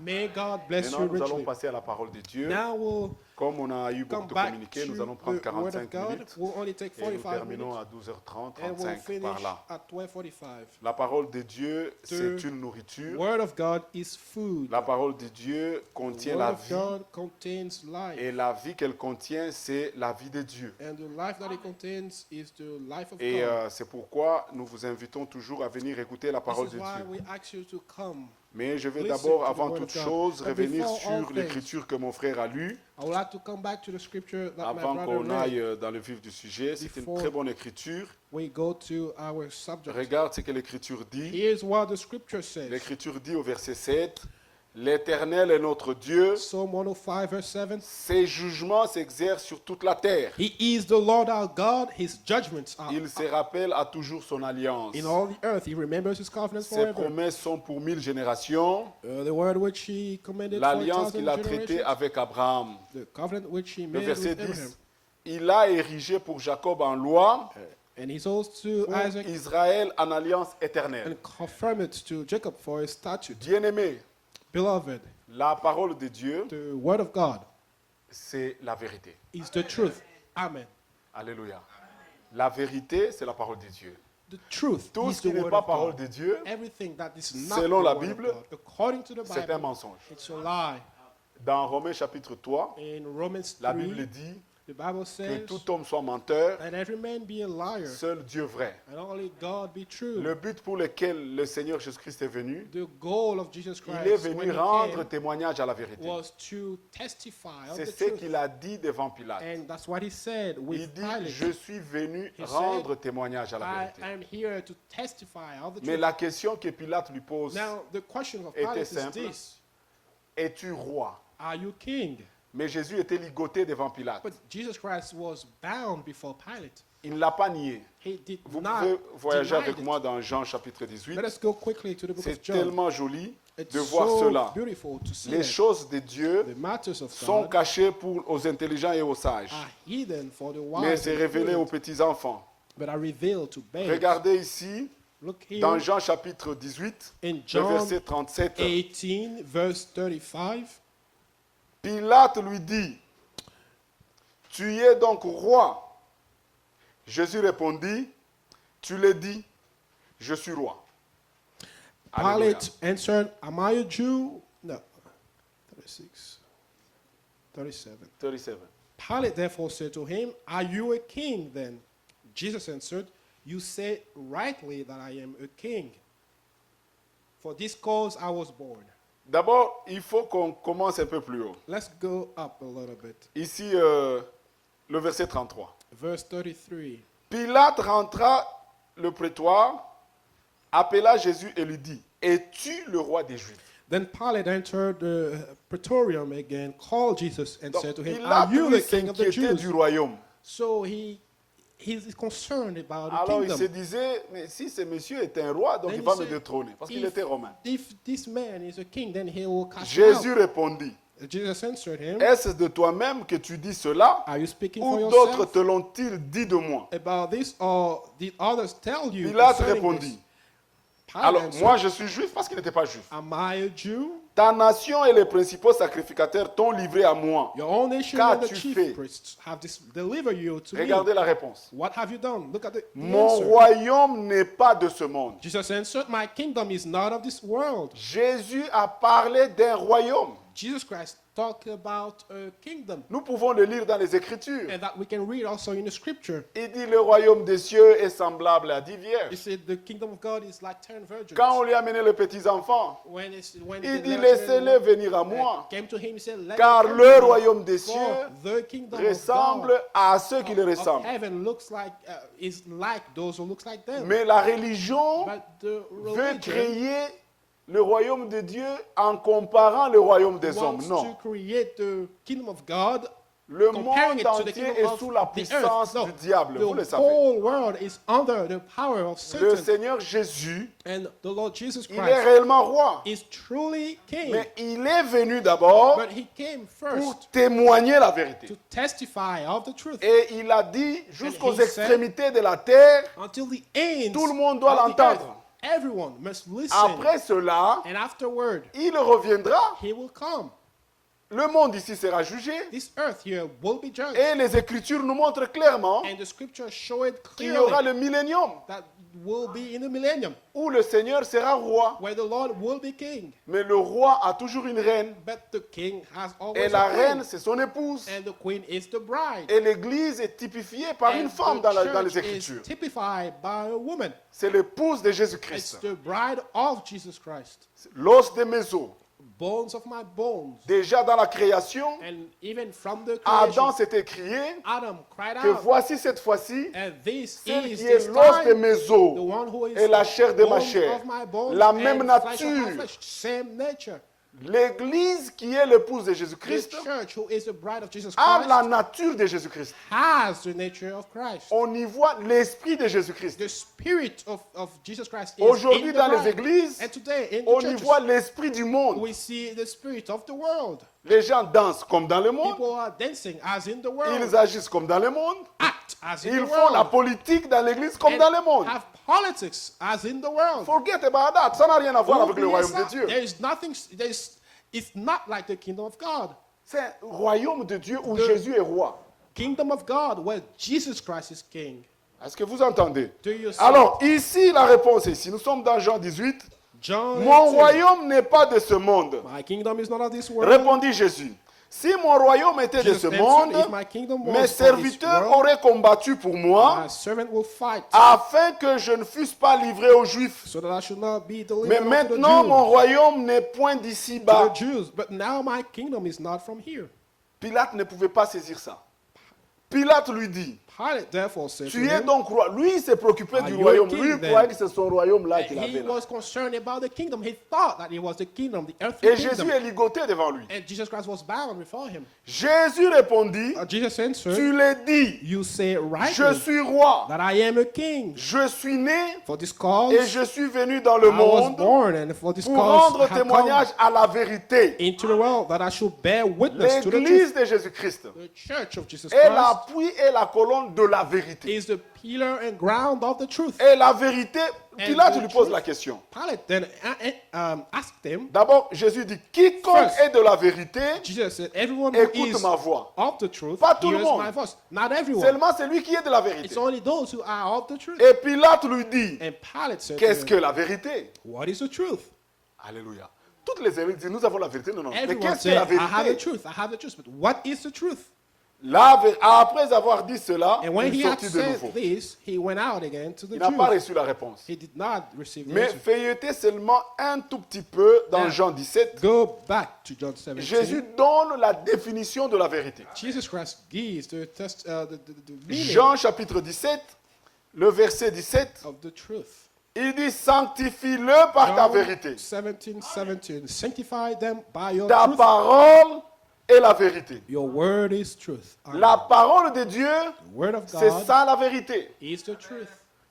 May God bless Maintenant, you nous allons richly. passer à la parole de Dieu. Now we'll Comme on a eu come beaucoup de back communiqués, nous to allons prendre the Word of 45 God. minutes We'll only take et nous 45 terminons minutes à 12h30, and we'll 35 finish par là. at 12:45. La parole de Dieu, c'est The une nourriture. Word of God is food. La parole de Dieu The contient Word la of vie God contains life. et la vie qu'elle contient, c'est la vie de Dieu. And the life that it contains is the life of Et God. c'est pourquoi nous vous invitons toujours à venir écouter la This parole is de why Dieu. we ask you to come. Mais je vais Listen d'abord, to the avant word toute of God. chose, But revenir before all sur things, l'écriture que mon frère a lue, I would like to come back to the scripture that my avant brother qu'on read. aille dans le vif du sujet. C'est une Before très bonne écriture. We go to our subject. Regarde ce que l'écriture dit. Here's what the scripture says. L'écriture dit au verset 7, l'Éternel est notre Dieu, Psalm 105 verse 7. ses jugements s'exercent sur toute la terre. He is the Lord our God. His judgments are Il se rappelle à toujours son alliance. in all the earth. He remembers his covenants Ses forever. promesses sont pour 1000 générations. The word which he commanded for L'alliance 1,000 qu'il a traitée generations. avec Abraham. The covenant which he Le made verset with Abraham. 10, il a érigé pour Jacob en loi, And he holds to pour Isaac Israël en alliance éternelle. and confirm it to Jacob for his statute. Bien-aimé, Beloved, la parole de Dieu, the word of God c'est la vérité. is the truth. Amen. Alléluia. La vérité, c'est la parole de Dieu. The truth Tout is ce the qui n'est word pas of parole God. de Dieu, Everything that is not selon the la word of Bible, God, according to the c'est un Bible, mensonge. it's a lie. Dans Romains chapitre 3, In Romans la 3, Bible dit the Bible que says, tout homme soit menteur, and every man be a liar, seul Dieu vrai. and only God be true. Le but pour lequel le Seigneur Jésus-Christ est venu, The goal of Jesus Christ il est venu when he rendre came témoignage à la vérité. was to testify of C'est the ce truth. qu'il a dit devant Pilate. And that's what he said Il with dit, Pilate. je suis venu He rendre said, témoignage à la I vérité. am here to testify of the Mais truth. la question que Pilate lui pose, Now, the question of était Pilate is simple. this. es-tu roi? Are you king? Mais Jésus était ligoté devant Pilate. But Jesus Christ was bound before Pilate. Il ne l'a pas nié. He did Vous not pouvez voyager deny avec it. moi dans Jean chapitre 18. Let us go quickly to the book C'est of John. tellement joli It's de voir so cela. beautiful to see Les that choses de Dieu the matters of sont God cachées aux intelligents et aux sages, are hidden for the mais wise c'est and révélé aux prudent, petits-enfants. but are revealed to babes. Regardez ici, Look here dans Jean chapitre 18, in le John verset 37, 18, verse 35. Pilate lui dit, « Tu es donc roi ?» Jésus répondit, « Tu l'as dit, je suis roi. » Alléluia. Pilate answered, Am I a Jew? No. 36. 37. 37. Pilate therefore said to him, Are you a king then? Jesus answered, You say rightly that I am a king. For this cause I was born. D'abord, il faut qu'on commence un peu plus haut. Let's go up a little bit. Ici, le verset 33. Verse 33. Pilate rentra le prétoire, appela Jésus et lui dit, « Es-tu le roi des Juifs ?» Then Pilate entered the praetorium again, called Jesus, and Donc, said to him, il a Are you pu the king of the s'inquiéter du Jews? royaume. So he's concerned about the Alors il se kingdom. disait, mais si ce monsieur est un roi, donc Then il he va me said, détrôner, parce qu'il était romain. If this man is a king, then he will cast him Jésus out. répondit, Jesus answered him, est-ce de toi-même que tu dis cela, Are you speaking for ou d'autres yourself te l'ont-ils dit de moi? about this, or did others tell you Pilate concerning répondit, this? Pilate alors answered, moi je suis juif parce qu'il n'était pas juif. Am I a Jew? Ta nation et les principaux sacrificateurs t'ont livré à moi. Your own nation and the Qu'as-tu chief fait? priests have delivered you to Regardez me. la réponse. What have you done? Look at the Mon answer. royaume n'est pas de ce monde. Jesus answered, My kingdom is not of this world. Jésus a parlé d'un royaume. Jesus Christ talked about a kingdom, Nous pouvons le lire dans les Écritures. and that we can read also in the scripture. Il dit le royaume des cieux est semblable à 10 He vierges. said the kingdom of God is like 10 virgins. Quand on lui a amené les petits-enfants, When il dit laissez-les venir à moi, came to him, he said, Let car them come le to me, royaume des for cieux the kingdom ressemble of God à ceux qui le of ressemblent. heaven looks like is like those who looks like them. Mais la religion But the veut religion créer le royaume de Dieu en comparant le royaume des hommes. wants Non. to create the kingdom of God. Le Comparing monde it to the entier kingdom est of sous la the puissance earth. No, du diable. Vous le the savez. whole world is under the power of Le Satan. Seigneur Jésus, And the Lord Jesus il est Christ réellement roi. is truly king. Mais il est venu d'abord But he came pour first témoigner la vérité. to testify of the truth. Et il a dit jusqu'aux he said, extrémités de la terre, Until the end tout le monde doit of the l'entendre. earth, everyone must listen. Après cela, And afterward, il reviendra. he will come. Le monde ici sera jugé. This earth here will be judged. Et les Écritures nous montrent clairement And the scriptures show it qu'il y aura clearly le millénium that will be in the millennium, où le Seigneur sera roi. where the Lord will be king. Mais le roi a toujours une reine. But the king has Et always la a reine, queen. c'est son épouse. And the queen is the bride. Et l'Église est typifiée par une And femme the dans les church Écritures. is typified by a woman. C'est l'épouse de It's Jésus-Christ. the bride of Jesus Christ. L'os de mes os. Bones of my bones. Déjà dans la création, And even from the Adam creation, s'est écrié Adam cried que out, voici cette fois-ci, and this celle is qui est this l'os de time, mes the os one who is et la chair de ma bone chair. of my bones La and même flesh of my nature. flesh. Same nature. L'Église qui est l'épouse de The Jésus-Christ church, who is the bride of Jesus a la Christ, nature de Jésus-Christ. has the nature of Christ. On y voit l'esprit de Jésus-Christ. The spirit of Jesus Christ is Aujourd'hui in the dans les bride. églises, And today in on the y churches, voit l'esprit du monde. we see the spirit of the world. Les gens dansent comme dans le monde, People are dancing as in the world, ils agissent comme dans le monde, act as in ils the font la world, politique dans l'église comme and dans le monde. have politics as in the world. Forget about that, ça n'a rien à voir avec le Oubliez royaume ça. de Dieu. There is nothing. It's not like the kingdom of God. C'est un royaume de Dieu où The- Jésus est roi. Kingdom of God, where Jesus Christ is king. Est-ce que vous entendez? Do you see? Alors ici, la réponse est ici. Nous sommes dans Jean 18. John Mon 18, royaume n'est pas de ce monde. my kingdom is not of this world. Répondit Jésus. Si mon royaume était de Jesus ce answered, monde, if my kingdom was mes of this serviteurs world, auraient combattu pour moi my servant will fight, afin que je ne fusse pas livré aux Juifs. so that I should not be Mais delivered unto maintenant, mon the royaume n'est point Jews. d'ici-bas. To the Jews. But now my kingdom is not from here. Pilate ne pouvait pas saisir ça. Pilate lui dit, Pilate therefore said to tu es him, donc roi. Lui, il s'est préoccupé Are du you a royaume. king Lui, il then? croyait que c'est son royaume-là qu'il he avait là. was concerned about the kingdom. He thought that it was the kingdom, the earthly Et kingdom. Jésus est ligoté devant lui. And Jesus Christ was bound before him. Jésus répondit, Jesus answered, tu l'as dit, you say je rightly suis roi. that I am a king. Je suis né For this cause et je suis venu dans le I was monde born, and for this pour cause rendre I have témoignage come à la vérité. into the world, that I should bear witness to the L'église truth. de Jésus-Christ The church of Jesus est Christ l'appui et la colonne de la vérité. is the pillar and ground of the truth. Et la vérité, Pilate the lui pose truth. la question. Pilate then asked him, D'abord, Jésus dit, quiconque First, est de la vérité, Jesus said, everyone who écoute is ma voix. of the truth Pas tout le hears monde. my voice. Not everyone. Seulement celui qui est de la vérité. It's only those who are of the truth. Et Pilate lui dit, And Pilate said, qu'est-ce to que him, la vérité? what is the truth? Alléluia. Toutes les églises disent, nous avons la vérité. Non, non. Mais Everyone qu'est-ce que said, la I have the vérité? truth. I have the truth. But what is the truth? Après avoir dit cela, And when il he had sortit de said nouveau. this, he went out again to the Il n'a pas Jews. reçu la réponse. He did not receive the Mais answer. feuilletez seulement un tout petit peu dans Now, Jean 17. Go back to John 17. Jésus donne la définition de la vérité. Jesus Christ gives the meaning Jean chapitre 17, le verset 17, of the truth. il dit sanctifie-le par ta John vérité. 17:17. Sanctify them by your Ta truth. parole est la vérité. Your word is truth. La parole de Dieu, The word of c'est God ça la vérité. is the truth.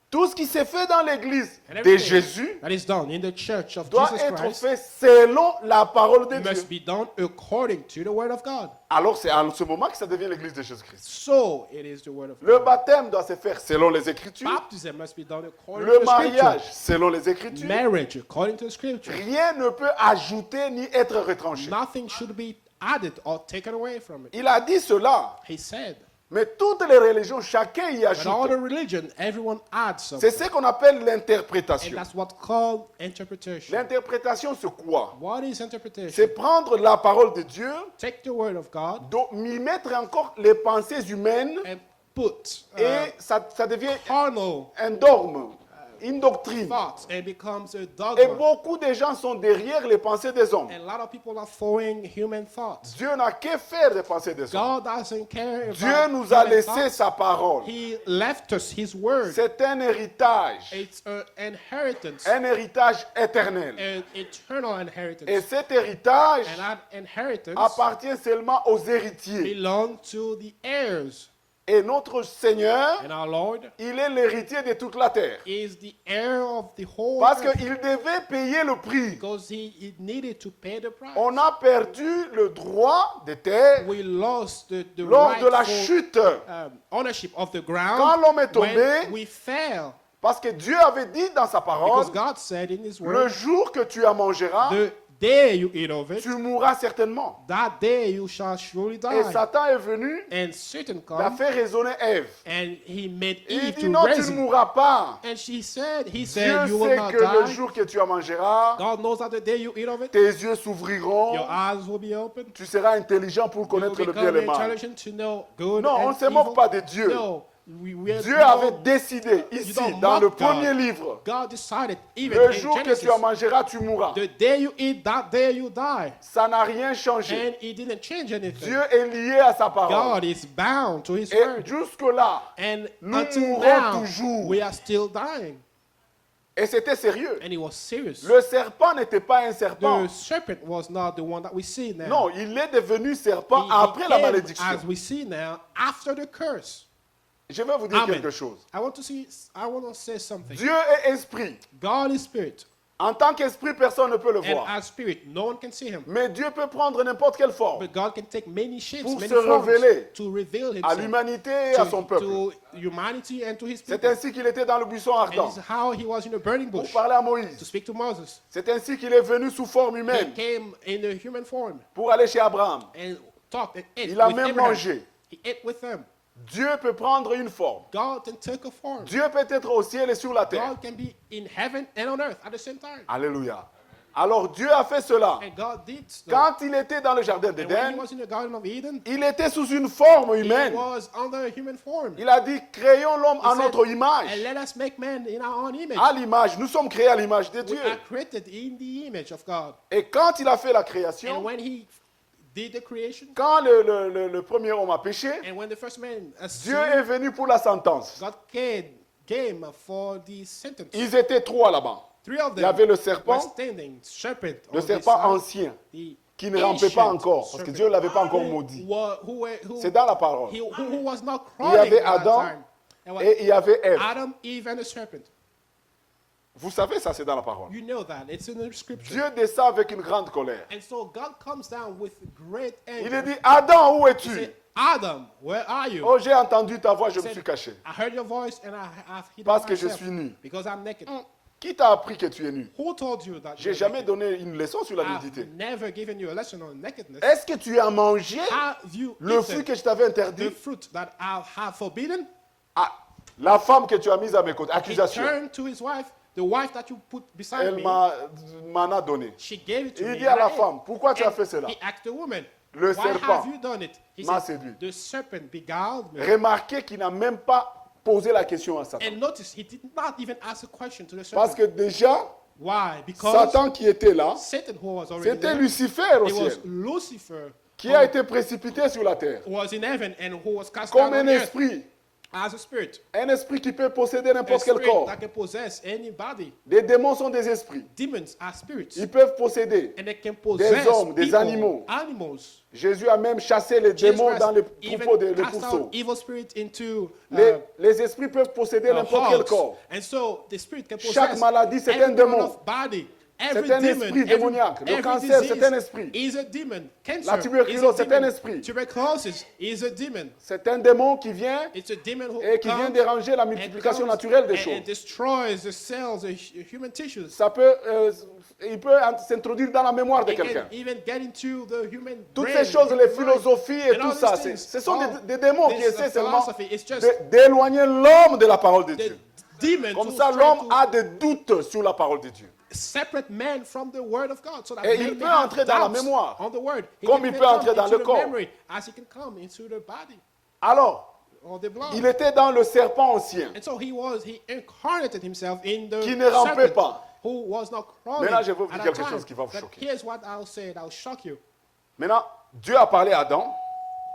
Tout ce qui s'est fait dans l'église And de everything Jésus that is done in the church of doit Jesus être Christ fait selon la parole de Dieu. must be done according to the word of God. Alors c'est à ce moment que ça devient l'église de Jésus-Christ. So it is the word of Le God. baptême doit se faire selon les Écritures. Baptism must be done according Le to the mariage scripture. selon les Écritures. Marriage according to the scripture. Rien ne peut ajouter ni être retranché. Nothing should be added or taken away from it. Il a dit cela, He said, mais toutes les religions, chacun y but all the ajoute. religion, everyone adds C'est something. ce qu'on appelle And l'interprétation. that's what's called interpretation. L'interprétation, c'est quoi? What is interpretation? C'est prendre la parole de Dieu, Take the word of God y mettre encore les pensées humaines, and put et ça devient carnal un dogme, une doctrine. thoughts and becomes a Et dogma. beaucoup de gens sont derrière les pensées des hommes. And a lot of people are following human thoughts. Dieu n'a que faire des pensées des hommes. God doesn't care Dieu about nous a human laissé thoughts. sa parole. He left us His word. C'est un héritage, It's an inheritance, un héritage éternel. an eternal Et inheritance. cet héritage And that inheritance appartient seulement aux héritiers. belongs to the heirs. Et notre Seigneur, And our Lord il est l'héritier de toute la terre. is the heir of the whole Parce earth, qu'il devait payer le prix. because he needed to pay the price. On a perdu le droit de terre We lost the lors de la rightful chute. ownership of the ground Quand l'homme est when tombé, we fell. Parce que Dieu avait dit dans sa parole, Because God said in His le word, jour que tu en mangeras, the day you eat of it, tu mourras certainement. that day you shall surely Et die. Satan est venu, And Satan il a come fait raisonner Ève. and he made Et il Eve dit to non, tu ne reason. mourras pas. And he said, Dieu you will sait not que le die. jour que tu en mangeras, God knows that the day you eat of it, tes yeux your s'ouvriront, eyes will be open. tu seras intelligent pour You will connaître le bien et become le mal. intelligent to know good Non, on and ne se moque evil. pas de Dieu. No, Dieu avait décidé ici, don't dans le mock God. premier livre, God decided, even le in jour que Genesis, tu en mangeras, tu mourras. the day you eat, that day you die. Ça n'a rien changé. And He didn't change anything. Dieu est lié à sa parole. God is bound to His Et word. jusque-là, And nous until mourrons now, toujours. we are still dying. et c'était sérieux. And He was serious. Le serpent n'était pas un serpent. The serpent was not the one that we see now. Non, il est devenu serpent He après la came, malédiction. as we see now, after the curse. Je vais vous dire Amen. quelque chose. I want to say something. Dieu est esprit. God is spirit. En tant qu'esprit, personne ne peut le And voir. as spirit, no one can see Him. Mais Dieu peut prendre n'importe quelle forme But God can take many shapes, Pour many se forms révéler to reveal à Himself l'humanité et à son peuple. to humanity and to His C'est people. ainsi qu'il était dans le buisson And ardent this is how He was in the burning pour bush parler à to Moïse. speak to Moses. C'est ainsi qu'il est venu sous forme He humaine came in a human form pour aller chez Abraham. and talked and ate Il a with même Abraham. mangé. He ate with them. Dieu peut prendre une forme. God can take a form. Dieu peut être au ciel et sur la terre. God can be in heaven and on earth at the same time. Alléluia. Alors Dieu a fait cela. And God did so. Quand il était dans le jardin And when He d'Éden, was in the Garden of Eden, il était sous une forme He humaine. was under a human form. Il a dit, créons l'homme He à said, notre and image. let us make man in our own image. À l'image, nous sommes créés à l'image de We Dieu. are created in the image of God. Et quand il a fait la And création, when He did the creation, quand le premier homme a péché, and when the first man Dieu est sinned, venu pour la sentence. God came for the sentence. Ils étaient trois là-bas. Three of Il y avait them le were serpent, standing, serpent le on this serpent side, ancien, the qui ne rampait pas ancient encore, parce que serpent, Dieu ne l'avait pas encore who maudit. who C'est dans la parole. who was not Il y crawling avait at that Adam time. And what- et il y avait Ève. Adam, Eve, and the serpent. Vous savez, ça c'est dans la parole. You know that. It's in the scripture. Dieu descend avec une grande colère. And so God comes down with great Il anger. a dit, Adam, où He es-tu? said, Adam, where are you? Oh, j'ai entendu ta voix, je He me said, suis caché. I heard your voice and I've hidden Parce que je myself suis nu. because I'm naked. Qui t'a appris que tu es nu? Who told you that J'ai you're jamais naked? donné une leçon sur la I've nudité. never given you a lesson on nakedness. Est-ce que tu as mangé Have you le fruit eaten que je t'avais the interdit? fruit that I have forbidden? Ah, la femme que tu as mise à mes côtés, He accusation, turned to his wife, the wife that you put beside elle me. m'en a donné. She gave it to Il me. dit à and la I ate. femme, pourquoi tu as And fait cela? He asked the woman, Le why serpent have you done it? He m'a said, séduit. the serpent beguiled me. Remarquez qu'il n'a même pas posé la question à Satan. And notice, he did not even ask a question to the Parce serpent. que déjà, Why? Because Satan qui était là, Satan, who was already c'était there, Lucifer au it was ciel, Lucifer qui a été précipité sur la terre. who was in heaven and who was cast Comme down un on earth esprit. as a spirit. Un esprit qui peut posséder A n'importe quel spirit corps. that can possess anybody. Des démons sont des esprits. Demons are spirits. Ils peuvent posséder. And they can possess hommes, des people, animaux. animals. Jésus a même chassé les Jesus démons dans les even troupeaux des cast pourceaux. out evil spirits into Les esprits peuvent posséder n'importe quel hogs. corps. And so the spirit can Chaque possess maladie, c'est un every démon. kind of body. Every C'est un demon, esprit démoniaque. Le every cancer, disease c'est un esprit. is a demon. Cancer La tuberculose, is a c'est un demon. esprit. Tuberculosis is a demon. C'est un démon qui vient It's a demon who et qui vient comes déranger la and multiplication comes naturelle des and choses. destroys the cells, the human tissues. Ça peut, il peut s'introduire dans la mémoire de It can quelqu'un. even get into the human Toutes brain, ces choses, human les mind. philosophies et And tout all ça, these things, ce sont all des démons qui this essaient seulement philosophy, it's just d'éloigner l'homme de la parole de the Dieu. demons Comme who ça, try l'homme to a des doutes sur la parole de Dieu. separate man from the word of God, so that Et man il may peut have entrer dans la doubts mémoire. on the word. He Comme can il even peut come entrer dans into le the corps. memory, as he can come into the body Alors, or the blood. il était dans le serpent ancien. And so he incarnated himself in the Qui ne rampait serpent, pas. who was not crawling. Maintenant, je vais vous at dire that quelque time. chose qui va vous But choquer. here's what I'll say, that will shock you. Maintenant, Dieu a parlé à Adam.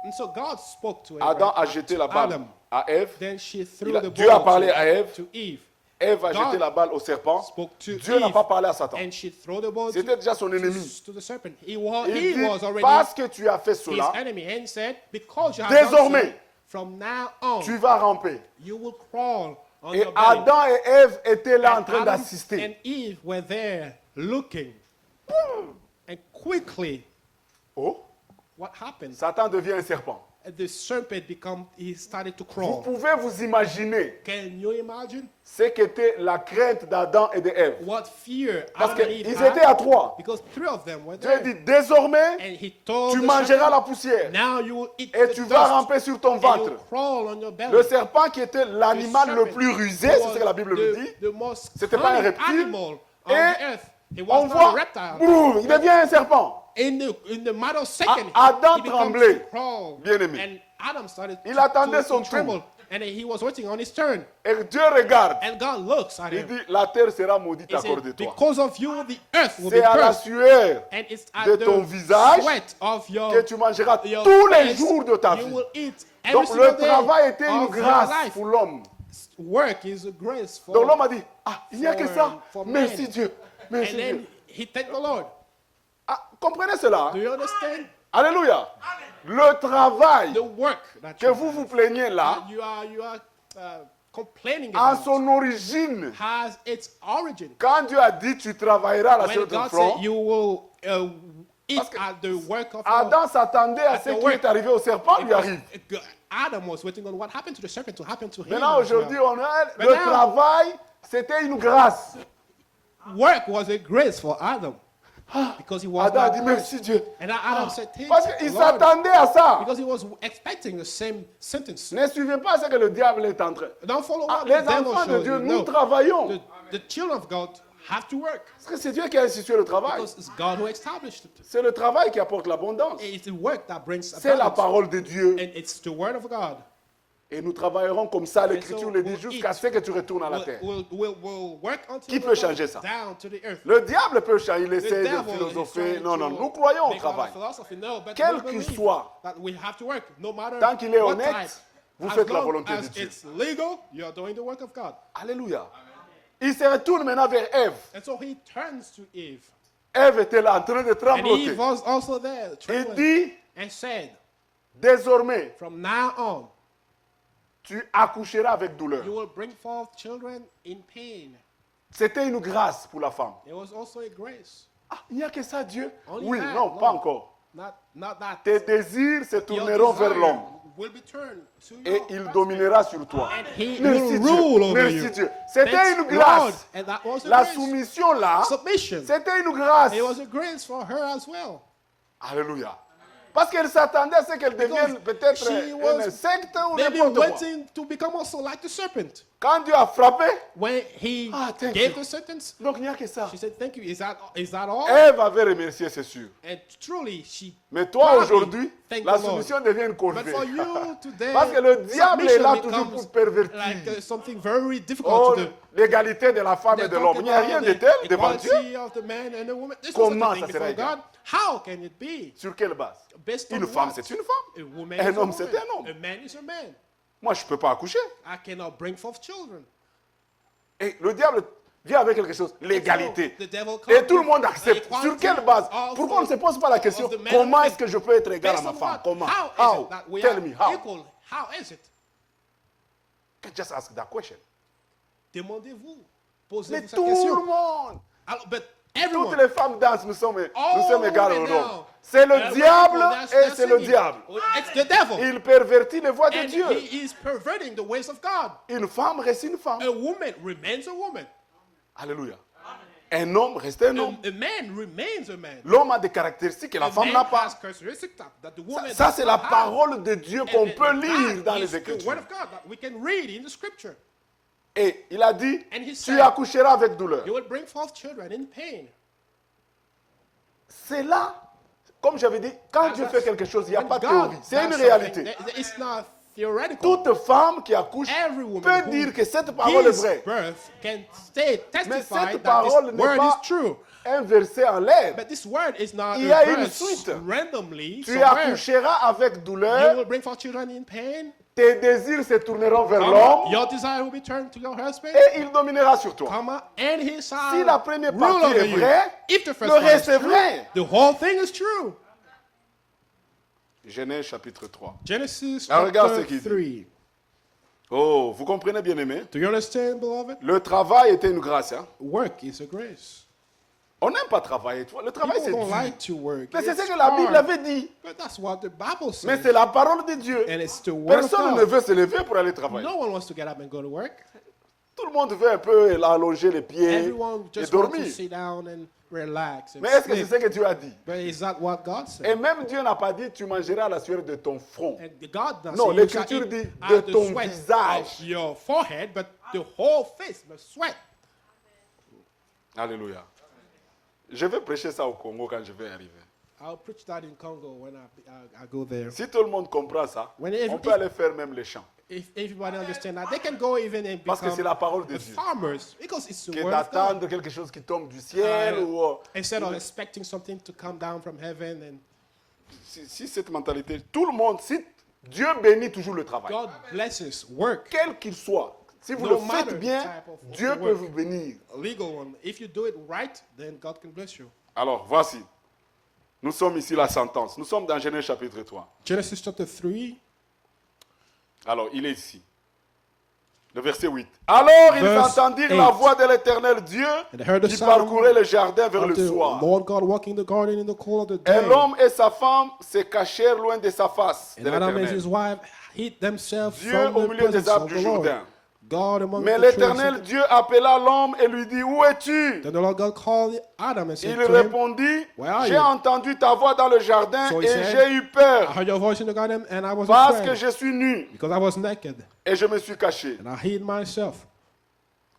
And so God spoke to Adam Abraham, a jeté to la balle Adam. à Ève. Then she threw the Dieu a ball parlé à Ève. to Eve. Ève a God jeté la balle au serpent. Spoke to Dieu n'a Eve, pas parlé à Satan. and she threw the ball C'était déjà son ennemi. to the serpent. He Il was dit, already parce que tu as fait his cela, enemy, and said, because you have done désormais, so, from now on, tu vas ramper. you will crawl on Et your belly. Adam et Ève étaient là en And train Adam d'assister. and Eve were there looking. And quickly, Oh, what happened? Satan devient un serpent. the serpent he started to Vous crawl. pouvez vous imaginer Can you imagine ce qu'était la crainte d'Adam et d'Ève. what fear Parce Adam and Eve qu'ils had? étaient à trois. Because three of them were Dieu a there. dit, désormais, And he told tu the mangeras serpent, la poussière now you will eat et the tu vas dust, ramper sur ton and ventre. you'll crawl on your belly. Le serpent qui était l'animal The le serpent plus rusé, was c'est ce que la Bible nous dit. the most C'était pas un cunning reptile. animal on Et the earth. He was on not a voit, reptile. boum, il devient un serpent. In the matter of second, Adam he becomes tremblait. to crawl. Bien-aimé. And Adam started Il to attendait son tremble. tour. And he was waiting on his turn. Et Dieu regarde. And God looks at Il him. dit, la terre sera maudite He à cause de said, toi. because of you, the earth will be C'est à la cursed. sueur And it's at de the ton visage sweat of que tu mangeras your tous les face jours de ta you vie. will eat every Donc single le day travail était une of your grâce life. pour l'homme. Work is a grace for Donc l'homme a dit, ah, il n'y a que for- ça. for Merci men. Dieu. Merci And then Dieu. he thanked the Lord. Ah, comprenez cela. Do you understand? Alléluia. Le travail The work that que you vous vous plaignez là, you are complaining à about son origine, has its origin. quand Dieu a dit tu travailleras la When sueur de ton God front, said you will eat Parce que at the work of your Adam s'attendait à at ce the qui work. est arrivé au serpent lui arrive. Adam was waiting on what happened to the serpent to happen to him. Maintenant as well. aujourd'hui, le Maintenant- travail, c'était une grâce. Work was a grace for Adam because he was Adam a not dit cursed. merci Dieu. And Adam said, thank Parce you, qu'il Lord, s'attendait à ça. because he was expecting the same sentence. Ne suivez pas ce que le diable est en train. Don't follow Ah, what les the devil enfants de shows Dieu, you. nous No, travaillons. the children of God have to work Parce que c'est Dieu qui a institué le travail. because it's God who established it. C'est le travail qui apporte l'abondance. It's the work that brings C'est la abundance. parole de Dieu. And it's the word of God. Et nous travaillerons comme ça, l'Écriture so le dit, we'll jusqu'à eat. ce que tu retournes à la terre. We'll work until Qui we peut go changer ça? down to the earth. Le diable peut changer, il The essaie de devil is philosopher. trying Non, non, to nous croyons au make out a travail. philosophy. No, but Quel we qu'il believe soit, that we have to work, no matter tant qu'il est what honnête, type. vous As faites la long volonté de as Dieu. it's legal, you're doing the work of God. Alléluia. Il se retourne maintenant vers Ève. And so he turns to Eve. Ève était là en train de And trembloter. Eve was also there, Il trembling, dit, and said, désormais, from now on, tu accoucheras avec douleur. you will bring forth children in pain. C'était une grâce pour la femme. It was also a grace. Ah, il n'y a que ça, Dieu? Only Oui, that, non, no. pas encore. Not that. Tes désirs se Your tourneront vers desire l'homme will be turned to et your il husband. dominera sur toi. And he Merci will Dieu. rule over Merci you. Dieu. C'était Thanks, une grâce. Lord. And that was a La grace. soumission là, Submission. c'était une grâce. It was a grace for her as well. Alléluia. Parce qu'elle s'attendait à ce qu'elle devienne peut-être she un was insecte ou Maybe n'importe quoi. waiting to become also like the serpent. Quand Dieu a frappé, When he thank gave you. the sentence, donc il n'y a que ça. she said, thank you. Is that all? Ève avait remercié, c'est sûr. And truly, she Mais toi probably aujourd'hui, thanked la the Lord. soumission devient une But corvée. for you today, Parce que le diable est là submission toujours becomes pour pervertir. like something very difficult Oh, to do. l'égalité de la femme et They de talk l'homme. Il n'y a about rien the de tel devant Dieu. equality of the man and the woman. This Comment was ça the thing sera before égal? God. How can it be? Sur quelle base? Based on Une femme, what? c'est une femme. A woman Un is a homme, woman. c'est un homme. A man is a man. Moi, je ne peux pas accoucher. I cannot bring forth children. Et le diable vient avec quelque chose, l'égalité. So, the devil comes Et tout le with monde accepte. equality Sur quelle base? of Pourquoi on ne se pose pas la question, of the man comment and est-ce que je peux être égal à based ma on femme? what? Comment? How is How? it that we Tell are me how. equal? How is it? Just ask that question. Demandez-vous. Mais Posez-vous cette tout le question. monde, Alors, but toutes everyone. les femmes dansent, nous sommes all égales women aux hommes. now, C'est le every diable people, that's et c'est le singing. diable. It's the devil. Il pervertit les voies de And Dieu. he is perverting the ways of God. Une femme reste une femme. A woman remains a woman. Alléluia. Un homme reste un homme. A man remains a man. L'homme a des caractéristiques que la A femme man n'a pas. has characteristics that the woman Ça, does c'est not la have. parole de Dieu qu'on And peut that lire dans is les the Écritures. word of God that we can read in the scripture. Et il a dit, And he tu said, accoucheras avec douleur. You will bring forth children in pain. C'est là, comme j'avais dit, quand Dieu fait quelque chose, il n'y a When pas de God théorie. C'est does une something, réalité. It's not theoretical. Toute femme qui accouche Every woman peut who dire que cette parole est gives vraie. birth can testify cette that parole this n'est word pas is true. Un verset en l'air. But this word is not Il y a a une verse suite. randomly Tu somewhere. accoucheras avec You douleur. will bring forth children in pain. Tes désirs se tourneront vers l'homme. Your desire will be turned to your husband. Et il dominera sur toi. And he shall Si la première rule partie over est you. vraie, If the first le part reste is est true, vrai. the whole thing is true. Genèse chapitre 3. Genesis Alors, regarde ce chapter qu'il 3. Oh, vous comprenez bien aimé? Do you understand, beloved? Le travail était une grâce. Hein? Work is a grace. On n'aime pas travailler. Tu vois. Le travail, People c'est don't dur. like to work. Mais c'est It's ce que la Bible hard. avait dit. But that's what the Bible says. Mais c'est la parole de Dieu. And it's the word of Personne God. ne veut se lever pour aller travailler. No one wants to get up and go to work. Tout le monde veut un peu allonger les pieds Everyone et just wants to dormir. sit down and relax. And Mais est-ce que c'est sleep. ce que Dieu a dit? But is that what God Et said? même Dieu n'a pas dit tu mangeras à la sueur de ton front. And God doesn't Non, say you shall l'Écriture eat dit out de of the ton sweat visage. of your forehead, but the whole face, the sweat. Alléluia. Je vais prêcher ça au Congo quand je vais arriver. I'll preach that in Congo when I go there. Si tout le monde comprend ça, When every- on peut aller faire même les champs. If everybody understands that, they can go even and Parce que c'est become la parole de the Dieu. farmers because it's the Que word of God. d'attendre quelque chose qui tombe du ciel ou... Instead of expecting something to come down from heaven, and Si cette mentalité, tout le monde, si Dieu bénit toujours le travail, God blesses work, quel qu'il soit, si vous No le matter faites the bien, type of Dieu work. peut vous bénir. a legal one. If you do it right, then God can bless you. Alors, voici. Nous sommes ici la sentence. Nous sommes dans Genèse chapitre 3. Genesis chapter 3, Alors, il est ici. Le verset 8. Alors ils Verse entendirent 8. la voix de l'Éternel Dieu And they heard the qui sound parcourait le jardin vers of le the soir. Lord God walking the garden in the cool of the Et day. l'homme et sa femme se cachèrent loin de sa face, de And Adam and l'Éternel. his wife hid themselves Dieu from au the milieu des presence arbres of du the Lord. Jourdain. God among Mais the trees. l'Éternel Dieu appela l'homme et lui dit, où es-tu? Then the Lord God called Adam and said Il to him, répondit, Where are j'ai you? entendu ta voix dans le jardin So he et said, j'ai eu I peur heard your voice in the garden and I was parce que afraid je suis nu because I was naked et je me suis caché. and I hid myself.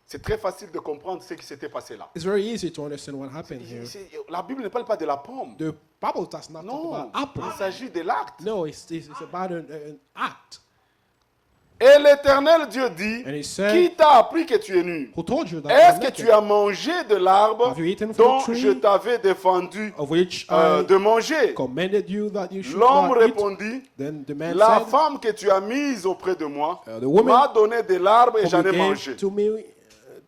C'est très facile de comprendre ce qui s'était passé là. It's very easy to understand what happened here. La Bible ne parle pas de la pomme. The Bible does not talk Non, about apple. il s'agit de l'acte. No, it's about an act. Et l'Éternel Dieu dit, And he said, qui t'a appris que tu es nu? Who told you that Est-ce you're que naked? tu as mangé de l'arbre Have you eaten from dont the tree je t'avais défendu of which I de manger? commanded you that you should L'homme not eat? répondit, Then the man la said, femme que tu as mise auprès de moi the woman m'a donné de l'arbre et whom j'en you ai gave mangé. to me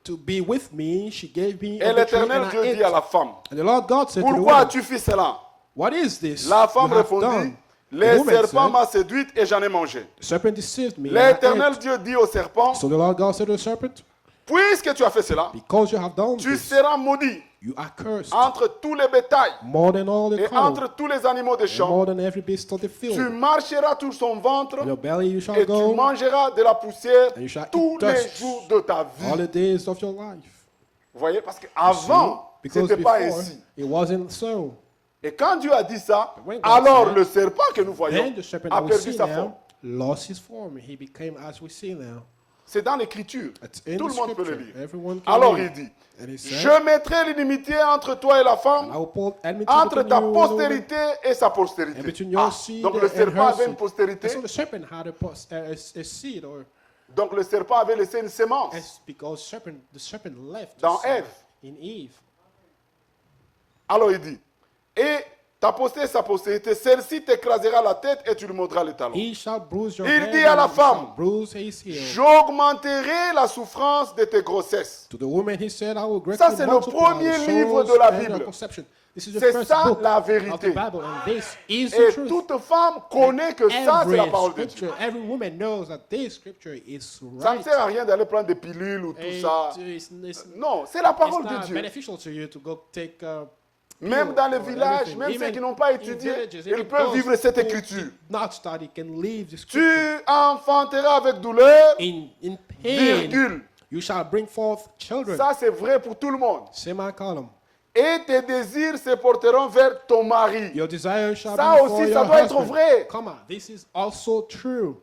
to be with me, she gave me Et of the tree l'Éternel and I Dieu dit ate. à la femme, And the Lord God said to the pourquoi woman, as-tu fait cela? What is this La you femme have répondit, done? les The woman serpents said, m'ont séduite et j'en ai mangé. The serpent deceived me. and I L'Éternel ate. Dieu dit au serpent, So the Lord God said to the serpent, puisque tu as fait cela, because you have done tu this, seras maudit you are cursed entre tous les bétails more than all the et cattle, entre tous les animaux des and champs. more than every beast of the Tu field. marcheras sur son ventre In your belly you shall et tu go mangeras de la poussière and you shall tous eat les dust jours de ta all vie. the days of your life. Vous voyez, parce See? qu'avant, ce Because n'était pas before ainsi. it wasn't so. Et quand Dieu a dit ça, when God alors said, le serpent que nous voyons Then the serpent a that we perdu see sa forme. now lost his form. He became as we see now. C'est dans l'écriture. It's in Tout the le monde peut le scripture. lire. Everyone can Alors read. il dit, And he said, je mettrai l'inimité entre toi et la I femme, will put enmity entre between ta you and the woman, postérité et sa postérité. and between your Ah, seed donc le and serpent her avait une seed. postérité, And so the serpent had a seed, or donc le serpent avait laissé une sémence. it's because the serpent left Dans the seed Ève. in Eve. Alors il dit, et ta postérité, sa postérité, celle-ci t'écrasera la tête et tu lui mordras les talons. He shall bruise your Il head dit à la and you shall femme, bruise his heel. j'augmenterai la souffrance de tes grossesses. To the woman he said, I will greatly Ça, c'est le multiply premier the livre de sorrows la and Bible. her conception. This is the C'est first ça, book la of the vérité. Bible, and this is the Et truth. toute femme connaît que ça, c'est la parole de Dieu. scripture, every woman knows that this scripture is Ça ne right. sert à rien d'aller prendre des pilules ou tout ça. It's Non, c'est la parole not de Dieu. beneficial to you to go take Même dans les villages, même ceux qui n'ont pas étudié, ils peuvent vivre cette écriture. Not study can leave the Tu scripture. enfanteras avec douleur, In pain, virgule. you shall bring forth children. Ça, c'est vrai pour tout le monde. Semicolon. Et tes désirs se porteront vers ton mari. Your desire shall Ça be aussi, for ça your doit être husband. vrai. Come on, this is also true.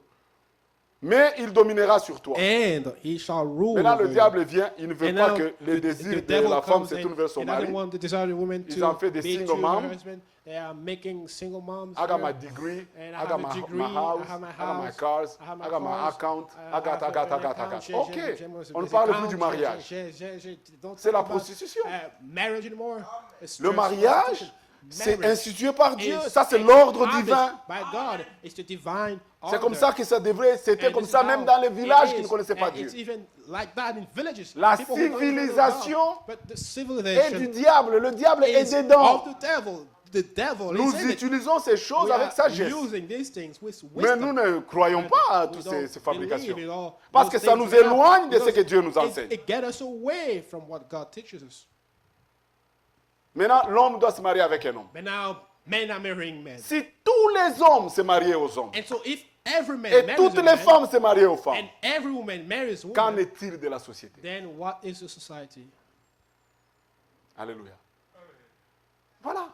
Mais il dominera sur toi. And he shall rule. Maintenant, le over you. diable vient, il ne veut And pas now, que les the désirs de devil la femme comes se and tournent vers son he doesn't mari. want the desire of the woman Ils to en font des be single to her moms. husband. They are making single moms. I got my here. degree, And I got my house, I have my I got my house, cars, I have my I got my cars, account, I I got. have an account, Ok, on ne parle plus du mariage. C'est la prostitution. Marriage anymore. It's Le just mariage, prostitution. c'est Marriage institué par Dieu. is Ça, c'est l'ordre established divin. by God. It's the divine C'est comme order. ça que ça devrait, c'était And comme this ça is même how dans les it villages qui is. ne connaissaient pas And Dieu. it's even like that in villages. La People who don't even know civilisation God. But the Et civilization du diable, le diable est is dedans. of the devil. The devil Nous is in it. utilisons ces choses We avec are sagesse. using these things with Mais wisdom. nous ne croyons pas à We toutes don't ces fabrications. believe in all Parce those que ça things nous we have, éloigne de ce because que Dieu nous enseigne. It gets us away from what God teaches us. Maintenant, l'homme doit se marier avec un homme. But now, men are marrying men. Si tous les hommes se mariaient aux hommes, And so if every man et marries toutes a les man, femmes se mariaient aux femmes, and every woman marries a qu'en woman, est-il de la société? then what is the society? Alléluia. Voilà.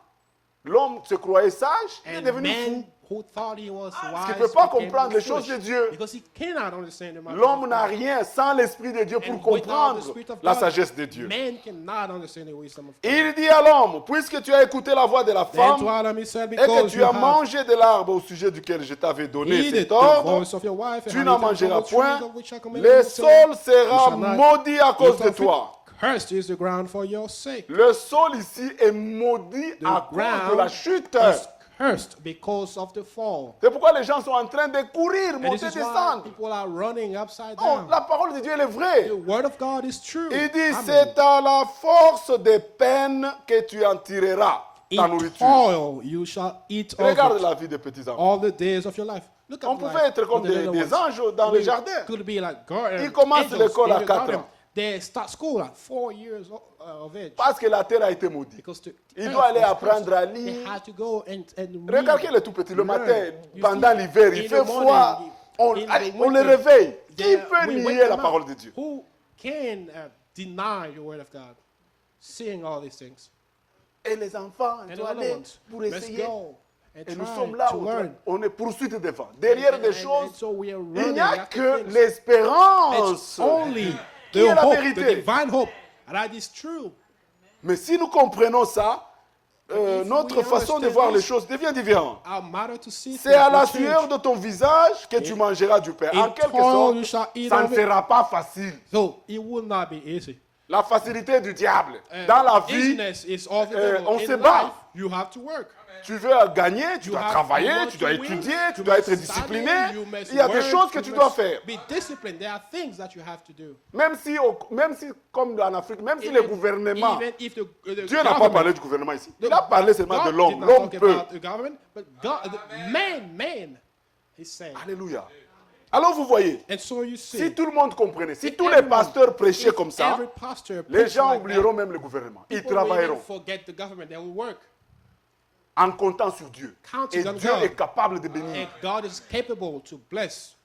L'homme se croyait sage, il est And devenu men fou. who thought he was Parce qu'il wise ne peut pas became comprendre les choses foolish, de Dieu. because he cannot understand the matters L'homme of n'a God. rien sans l'Esprit de Dieu pour And without the comprendre Spirit of la God, sagesse de Dieu. Man cannot understand the wisdom of God. Il dit à l'homme, puisque tu as écouté la voix de la Then to femme Adam he said, et que because tu you as have mangé de l'arbre au sujet duquel je t'avais donné heeded cet the ordre, voice of your wife, and tu have n'en eaten from mangeras the tree point, of which I commanded le you, saying, sol sera you shall not maudit à cause eat de of it. toi. Cursed is the ground for your sake. Le sol ici est maudit The à cause de la ground chute. is cursed because of the fall. C'est pourquoi les gens sont en train de courir, And monter, this is why descendre. people are running upside Non, down. la parole de Dieu, elle est vraie. The word of God is true. Il dit, Amen. c'est à la force des peines que tu en tireras ta In nourriture. toil you shall eat of Regarde it la vie des petits enfants. all the days of your life. Look at On life pouvait être comme of the little des ones. anges dans le jardin. Could be like Ils commencent angels l'école in à the 4 garden. ans. They start school at 4 years of age. Parce que la terre a été maudite. Because Il doit aller was apprendre cursed. à They lire. had to go and Regarde read, qu'il est tout petit. Le learn. matin, You pendant see, l'hiver, il in fait the morning, froid. in Allez, the on les winter, réveille. Qui they- peut we wake nier la them parole up. de Dieu? Who can deny the word of God? Seeing all these things. Et les enfants, And ils the doivent other aller ones, pour let's essayer. go and Et nous try sommes là, to learn. on est poursuite devant. Derrière And- des and choses, so we are il running n'y a after que things. l'espérance It's only qui est the la hope, the vérité. divine hope. And that is true. Mais si nous comprenons ça, If notre we façon de understand voir les this, choses devient différente. Our matter to see C'est à things la will change. sueur de ton visage que tu mangeras du pain. En In quelque toil you sorte, shall eat ça ne of it. sera pas facile. So it will not be easy. La facilité du diable. Dans la vie, Easiness is of the devil. on In se bat. life, you have to work. tu veux gagner, tu You dois have- travailler, you want tu dois to win, étudier, tu you dois must être study, discipliné. you must Il y a des work, choses que you tu dois must faire. Be disciplined. There are things that you have to do. Même si, comme en Afrique, même si le gouvernement, even if the Dieu n'a pas government- parlé du gouvernement ici. the Il a parlé seulement de God l'homme. did not L'homme talk peut. about the government, but God, the man, he's saying. Alléluia. Alors vous voyez, And so you see, si tout le monde comprenait, si if tous les everyone- pasteurs prêchaient if comme ça, every pastor les preach gens like oublieront that, même le gouvernement. Ils people will even travailleront forget the government. They will work. en comptant sur Dieu. Counting Et on Dieu God. est capable de bénir. And God is capable to bless.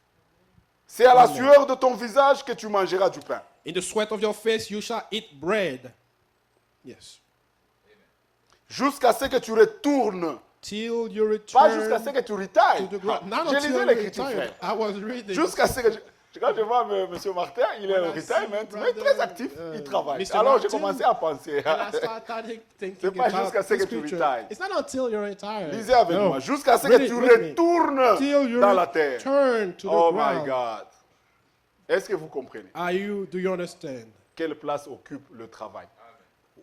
C'est à la Amen. sueur de ton visage que tu mangeras du pain. In the sweat of your face you shall eat bread. Yes. Jusqu'à ce que tu retournes. Till you Pas jusqu'à ce return que tu retailles. to the ground. Not Je until lisais you l'écriture, retire. frère. I was reading. Jusqu'à ce que quand je vois M. Martin, il est When au I see retirement, mais brother, très actif, il travaille. Mr. Alors j'ai Martin, commencé à penser. And I started thinking C'est pas about jusqu'à ce the que tu scripture. retires. It's not until you retire. Lisez avec No. moi. Jusqu'à ce Read que it tu with me. retournes Till you dans la terre. return to Oh the my ground. God. Est-ce que vous comprenez Do you understand quelle place occupe le travail?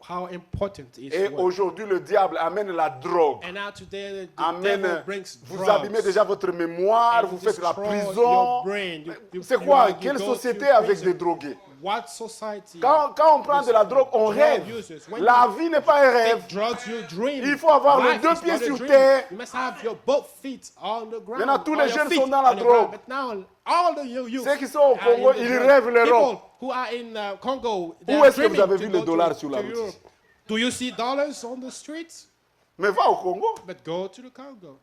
how important is Et work? aujourd'hui, le diable amène la drogue. And now today the Amène, devil brings vous drugs. abîmez déjà votre mémoire, And vous you faites la destroy prison. your brain. C'est quoi? you Quelle go société to avec prison. des drogués? What society? Quand on prend de la drogue, on Drug rêve. users. When La you vie n'est pas un take rêve. drugs, you dream. Il faut avoir les Life deux is pieds not a sur dream. terre. You must have your both feet on the ground. Maintenant, tous or les your jeunes feet sont dans la on the ground. drogue. But now, all the youth Ceux qui sont au are Congo, in the ils drug. rêvent l'Europe. People who are in Congo, they Où are est-ce que vous dreaming avez to vu go les dollars to- sur la to route Europe. ici? Do you see dollars on the streets? Mais va au Congo. But go to the Congo.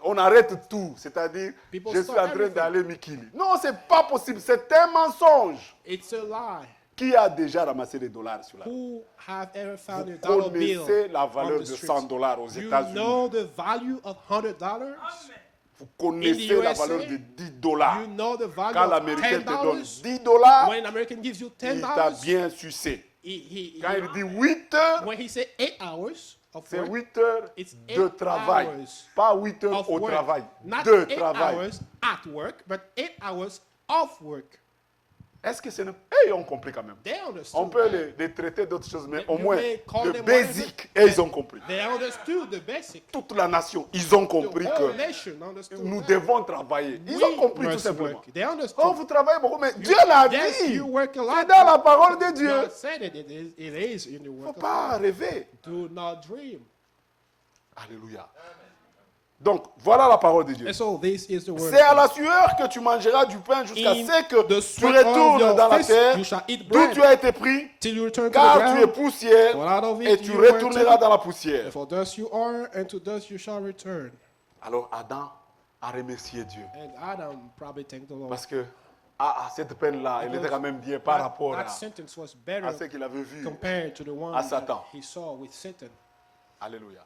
On arrête tout. C'est-à-dire, People je suis stop en train everything. d'aller Mikili. Non, c'est pas possible. C'est un mensonge. It's a lie. Qui a déjà ramassé des dollars sur la route? Who have ever found a Vous dollar bill connaissez la on valeur the de streets? 100 dollars aux You États-Unis. know the value of $100? Vous connaissez la USA, valeur de 10 dollars. You know the value Quand of l'Américain te donne $10? 10 dollars, When an American gives you il t'a $10, bien sucé. he- Quand il dit 8 heures, when he said 8 hours of c'est work, 8 heures It's de 8 travail. hours Pas 8 heures of au work. travail. Not De 8 travail. hours at work, but 8 hours of work. Est-ce que c'est... Et ils ont compris quand même. They understood. On peut les traiter d'autres choses, mais au You moins, may call le them basic, whatever. et ils ont compris. They understood the basic. Toute la nation, ils ont The compris whole que nation understood. nous that. devons travailler. Ils We ont compris tout must simplement. work. They understood. Oh, vous travaillez beaucoup, mais Dieu l'a Yes, dit. you work a lot. C'est dans la parole de Dieu. God said it. It is in the Il ne faut work of pas God. rêver. Do not dream. Alléluia. Donc, voilà la parole de Dieu. And so this is the word. C'est à la sueur que tu mangeras du pain jusqu'à In ce que the tu sweat of retournes your dans la fist, terre you shall eat d'où bread. tu as été pris, Till you return to the car tu es ground. poussière For out of it et tu you were retourneras taken. dans la poussière. For dust you are, and to dust you shall return. Alors Adam a remercié Dieu. And Adam probably thanked the Lord. Parce que cette peine-là, elle était quand même bien par rapport That sentence was better à ce qu'il avait vu. compared to the one à that Satan. he saw with Satan. Alléluia.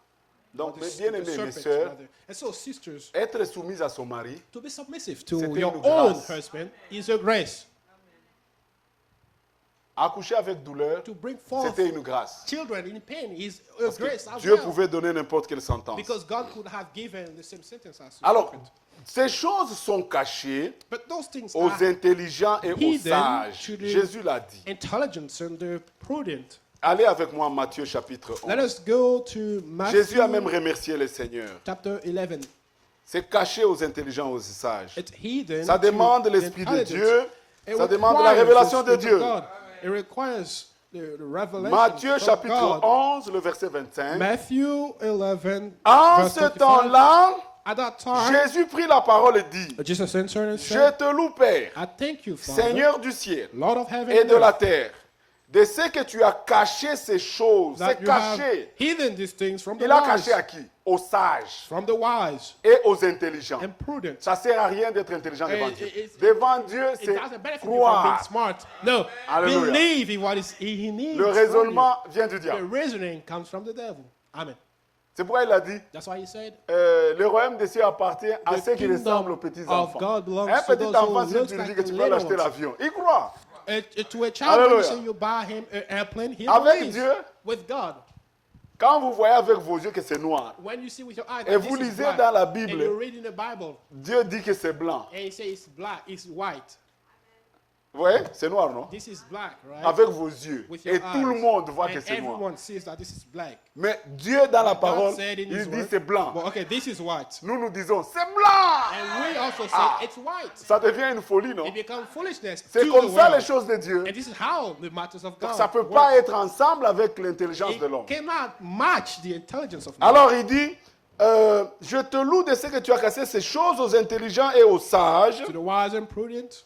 Donc, Or mes the bien-aimés, mes serpent, sœurs, rather. And so, sisters, être soumise à son mari, to be submissive to C'était your une own grâce. husband is a grace. accoucher avec douleur, To bring forth c'était une grâce. children in pain is a Parce que grace as Dieu well. pouvait donner n'importe quelle sentence. Because God could have given the same sentence as the Alors, serpent. ces choses sont cachées But those things aux are intelligents et aux hidden sages. to the- Jésus l'a dit. intelligence and the prudent. Allez avec moi en Matthieu chapitre Let 11. us go to Matthew Jésus a même remercié le Seigneur. chapter 11. C'est caché aux intelligents et aux sages. It's hidden Ça to demande the l'Esprit de intelligent. Dieu. It Ça demande la requires révélation the de Spirit of Dieu. God. It requires the revelation Matthieu from chapitre God. 11, le verset 25. Matthew 11, En verse ce 25. temps-là, At that time, Jésus prit la parole et dit, Jesus answered and je said, te loue, Père, I thank you, Father, Seigneur du ciel Lord of heaven et and de la earth, terre, de ce que tu as caché ces choses. that C'est you have caché. hidden these things from the Il a wise, caché à qui? Aux sages from the wise et aux intelligents. and prudent. Ça ne sert à rien d'être intelligent devant It- Dieu. it- Devant Dieu, It c'est doesn't benefit you from being croire. smart. No, Hallelujah. believe in what he needs. Le from raisonnement vient du you. The diable. reasoning comes from the devil. Amen. C'est pourquoi il a dit, That's why he said, le royaume des cieux appartient à The ceux qui kingdom ressemblent aux petits of enfants. God belongs Un to petit those enfant, who si tu looks lui dis like que tu the peux little l'acheter ones. l'avion, il croit. To a child, when you Hallelujah. say you buy him an airplane, he Avec believes. Dieu, With God. quand vous voyez avec vos yeux que c'est noir, When you see with your eyes, et that vous this is lisez black, dans la and Bible, you read in the Bible, Dieu dit que c'est blanc. and you say it's black, it's white. Vous voyez? C'est noir, non? This is black, right? Avec vos yeux. With your Et tout le eyes. monde voit que And c'est noir. everyone sees that this is black. Mais Dieu, dans la God parole, said in il his dit word, c'est blanc. well, okay, this is white. Nous, nous disons, c'est blanc. And we also say Ah. it's white. Ça devient une folie, non? It becomes foolishness C'est to comme the ça world. les choses de Dieu. And this is how the matters of Donc God ça ne peut work. pas être ensemble avec l'intelligence de l'homme. It cannot match the intelligence of man. Alors il dit, je te loue de ce que tu as cassé ces choses aux intelligents et aux sages. To the wise and prudent,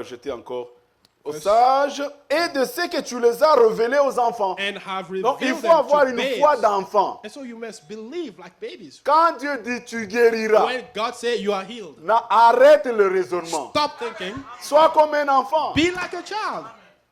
J'étais encore aux sages et de ce que tu les as révélés aux enfants. and have Donc il revealed faut them avoir to une babes. foi d'enfant. And so you must believe like babies. Quand Dieu dit tu guériras, When God says you are healed, arrête le raisonnement. stop thinking. Sois comme un enfant. Be like a child.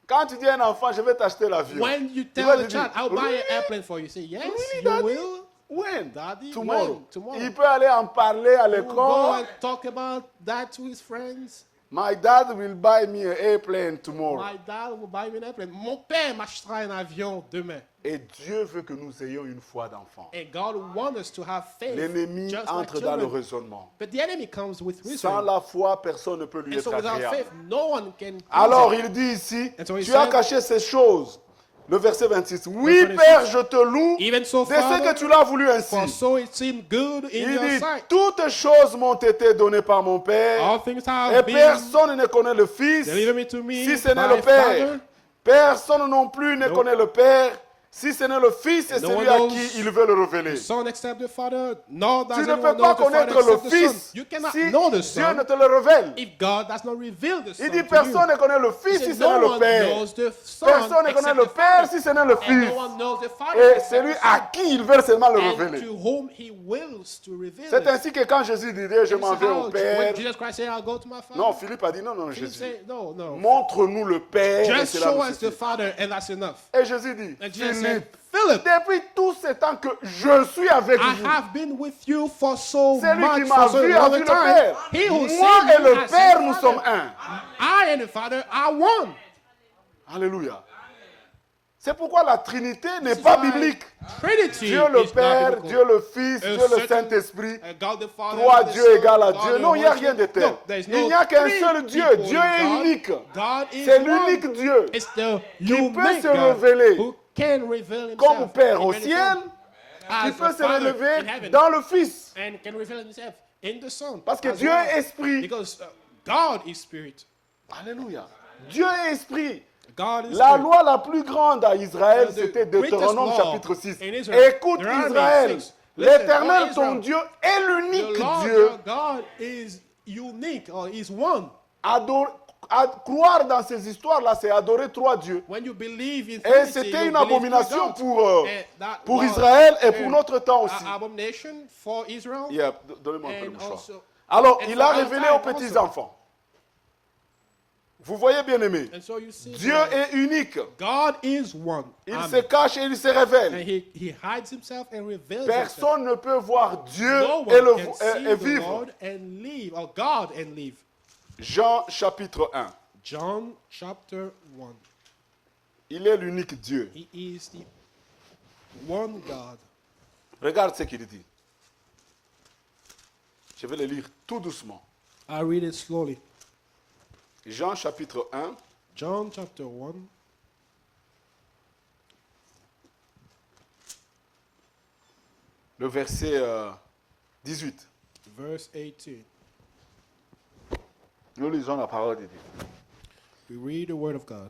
Quand tu dis à un enfant, je vais t'acheter l'avion. When you Il tell va a te dire, child, I'll buy "Really? an airplane for you, say yes, Really, you Daddy? will. When? Daddy, Tomorrow. when? Tomorrow. Il peut aller en parler à He will go l'école. and talk about that to his friends. My dad will buy me an airplane tomorrow. My dad will buy me an airplane. Mon père m'achètera un avion demain. Et Dieu veut que nous ayons une foi d'enfant. And God wants us to have faith. L'ennemi just like entre dans le children. raisonnement. But the enemy comes with Sans reason. la foi, personne ne peut lui And être so without agréable. faith, no one can. please Alors him. il dit ici, And so he tu as said- caché ces choses. Le verset 26. Oui, 26. Père, je te loue Even so, de ce Father, que tu l'as voulu ainsi. for so it seemed good in Il your dit, sight. toutes choses m'ont été données par mon Père. All things Et have been personne ne connaît le Fils delivered me to me si ce n'est by le Père. Father. Personne non plus ne No. connaît le Père si ce n'est le Fils et No celui one à knows qui il veut le révéler. Son except the Father, nor does Tu ne anyone peux know pas the Father connaître le except the Son. Fils You cannot si know the Dieu Son ne te le révèle. if God does not reveal the Son Il dit to personne you. ne connaît le He Fils said, si ce n'est no le one Père. knows the Son Personne ne connaît except le the Père Father. si ce n'est le And Fils. no one knows the Father Et except celui the à Son. qui il veut seulement le And révéler. to whom he wills to reveal C'est it. ainsi que quand Jésus disait je This m'en is vais how au Père. when Jesus Christ said, I'll go to my Father. Non, Philippe a dit non, non, He didn't Jésus. say, no, no. Montre-nous le Père et Just cela show nous us the suffit. Father and that's enough. Et Jésus dit, And Jesus Philippe, said, Philip, depuis tout ce temps que je suis avec I vous, have been with you for so celui qui much, m'a for so vu a long vu a le time. Père. He who Moi seen et me le has seen Père, the nous Father. sommes un. I and the Father are one. Alléluia. C'est pourquoi la Trinité n'est This is pas why biblique. Trinity Dieu le is not Père, biblical. Dieu le Fils, A Dieu le certain- Saint-Esprit. God the Father, Trois God the dieux Son, égale à God Dieu. the Non, il n'y a Holy rien de Spirit. tel. No, there's Il no n'y a qu'un three seul Dieu. people Dieu in est God. unique. God is C'est one. l'unique Dieu It's the qui unique peut se God révéler who can reveal himself comme Père in au many ciel, forms. qui As peut the se Father in relever heaven dans le Fils. and can reveal himself in the Son. Parce que as Dieu well. est esprit. Because God is spirit. Alléluia. Dieu est esprit. God is La spirit. loi la plus grande à Israël, The c'était greatest Deutéronome law chapitre 6. in Israel. Écoute Deuteronomy Israël, 6. L'Éternel, O ton Israel, Dieu, est the l'unique Lord Dieu. your God is unique, or is one. Croire dans ces histoires-là, c'est adorer trois dieux. When you believe in Et Trinity, c'était you une believe three abomination gods. pour That was Israël et pour an notre temps aussi. abomination for Israel. Yeah, donnez-moi un peu de And mouchoir. also- Alors, and il for a our révélé time aux petits also. enfants. Vous voyez, bien aimé, And so you see Dieu that est unique. God is one. Il Amen. se cache et il se révèle. And he hides himself and reveals himself. Personne ne peut voir Dieu No et, one can see et the vivre. Lord and live, or God and live. Jean chapitre 1. John chapter 1. Il est l'unique Dieu. He is the one God. Regarde ce qu'il dit. Je vais le lire tout doucement. I read it slowly. Jean chapitre 1, John chapter 1, le verset 18. verse 18. Nous lisons la parole de Dieu. We read the word of God.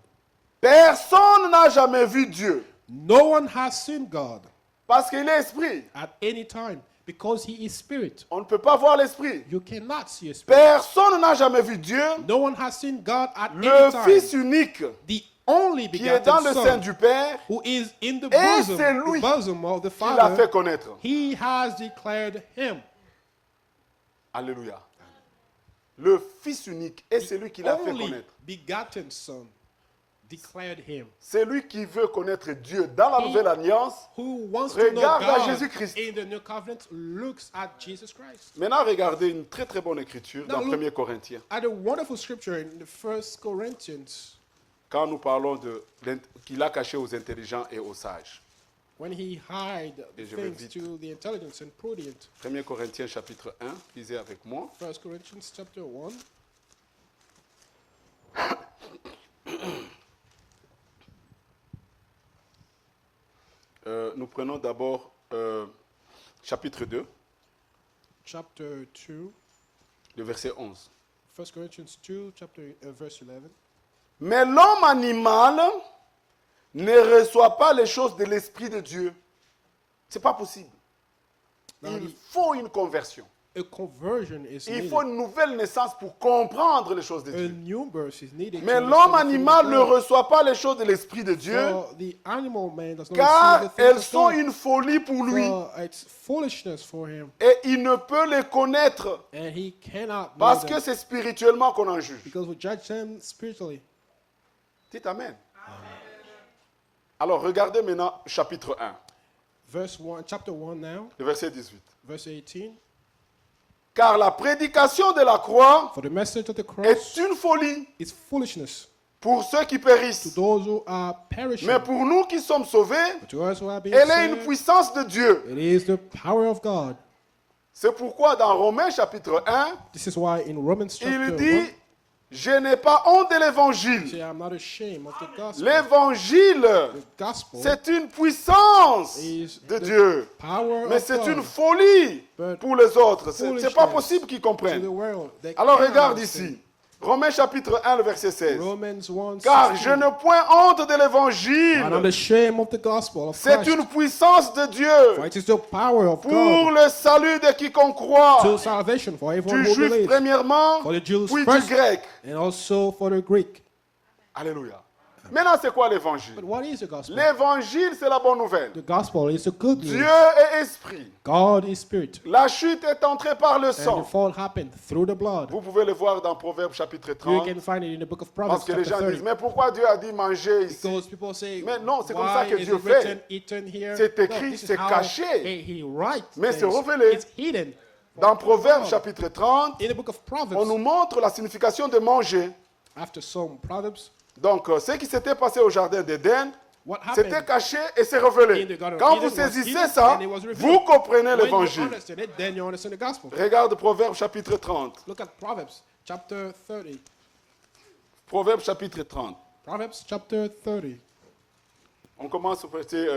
Personne n'a jamais vu Dieu No one has seen God parce qu'il est esprit. at any time because he is spirit. On ne peut pas voir l'esprit. You cannot see a spirit. Personne n'a jamais vu Dieu, No one has seen God at le any time. Fils unique The only qui est dans begotten le sein Son du Père, who is in the Et bosom, c'est lui the bosom of the qui l'a fait Father. connaître. He has declared him. Alléluia. Le Fils unique est celui qui l'a fait Only connaître. begotten Son declared him. C'est lui qui veut connaître Dieu dans la nouvelle alliance. Who wants to know Regarde à God Jésus-Christ. in the new covenant looks at Jesus Christ. Maintenant, regardez une très très bonne écriture dans Now look- 1 Corinthiens. At a wonderful scripture in the First Corinthians, Quand nous parlons qu'il a caché aux intelligents et aux sages. when he hide Et je vais things vite. to the intelligent and prudent. 1 Corinthiens chapitre 1, lisez avec moi. First Corinthians chapter 1. Nous prenons d'abord chapitre 2, Chapter 2. le verset 11. First Corinthians 2, verse 11. Mais l'homme animal ne reçoit pas les choses de l'Esprit de Dieu. Ce n'est pas possible. Il faut une conversion. A conversion is Il needed. faut une nouvelle naissance pour comprendre les choses de A Dieu. new birth is needed. Mais to l'homme understand the animal things ne of God. reçoit pas les choses de l'Esprit de Dieu, For the animal man does not car receive the elles things of sont God. une folie pour lui. For it's foolishness for him, Et il ne peut les connaître and he cannot know parce them, que c'est spirituellement qu'on en juge. because we judge them spiritually. Dites Amen. Alors regardez maintenant chapitre 1, Verse 1, chapter 1 now, le verset 18. verse 18. Car la prédication de la croix For the message of the est cross une folie is foolishness pour ceux qui to périssent. those who are perishing. Mais pour nous qui sommes sauvés, But to us who are being elle est une saved, puissance de Dieu. it is the power of God. C'est pourquoi dans Romains chapitre 1, This is why in Romans chapter il 1, dit, je n'ai pas honte de say, l'évangile. I'm not ashamed of the gospel. L'évangile, The gospel c'est une puissance is de the Dieu. power Mais of c'est God une folie But pour les autres. C'est pas foolishness possible qu'ils to the comprennent. world. They Alors cannot regarde understand. ici. Romains chapitre 1, le verset 16. Romans 1, Car je 16. ne point honte de I'm not l'évangile. ashamed of the gospel of C'est Christ. une puissance de For Dieu it is the power of pour God le salut de quiconque croit. to salvation for everyone Du who juif believes, premièrement, for the Jews puis du first, grec. and also for the Greek. Alléluia. Maintenant, c'est quoi l'évangile? But what is the gospel? L'évangile, c'est la bonne nouvelle. The gospel is the good news. Dieu est esprit. God is spirit. La chute est entrée par le And sang. the fall happened through the blood. Vous pouvez le voir dans Proverbes chapitre You 30. can find it in the book of Parce Proverbs que les gens chapter disent, 30. mais pourquoi Dieu a dit manger ici? Because people say, Mais non, c'est comme why ça que is Dieu it written, fait. eaten here? C'est No, écrit, this is c'est how caché. he writes Mais c'est things. révélé. It's hidden. Dans Proverbes chapitre 30, In the book of on nous Proverbs, montre la signification de manger. after some Proverbs, Donc, ce qui s'était passé au jardin d'Éden, what c'était happened caché et c'est in révélé. the Garden of Quand Eden vous was saisissez hidden ça, and it was revealed. vous comprenez When you l'évangile. understand it, then you understand the gospel. Regarde Proverbes chapitre 30. Look at Proverbs chapter 30. Proverbes chapitre 30. Proverbs chapter 30. On commence au verset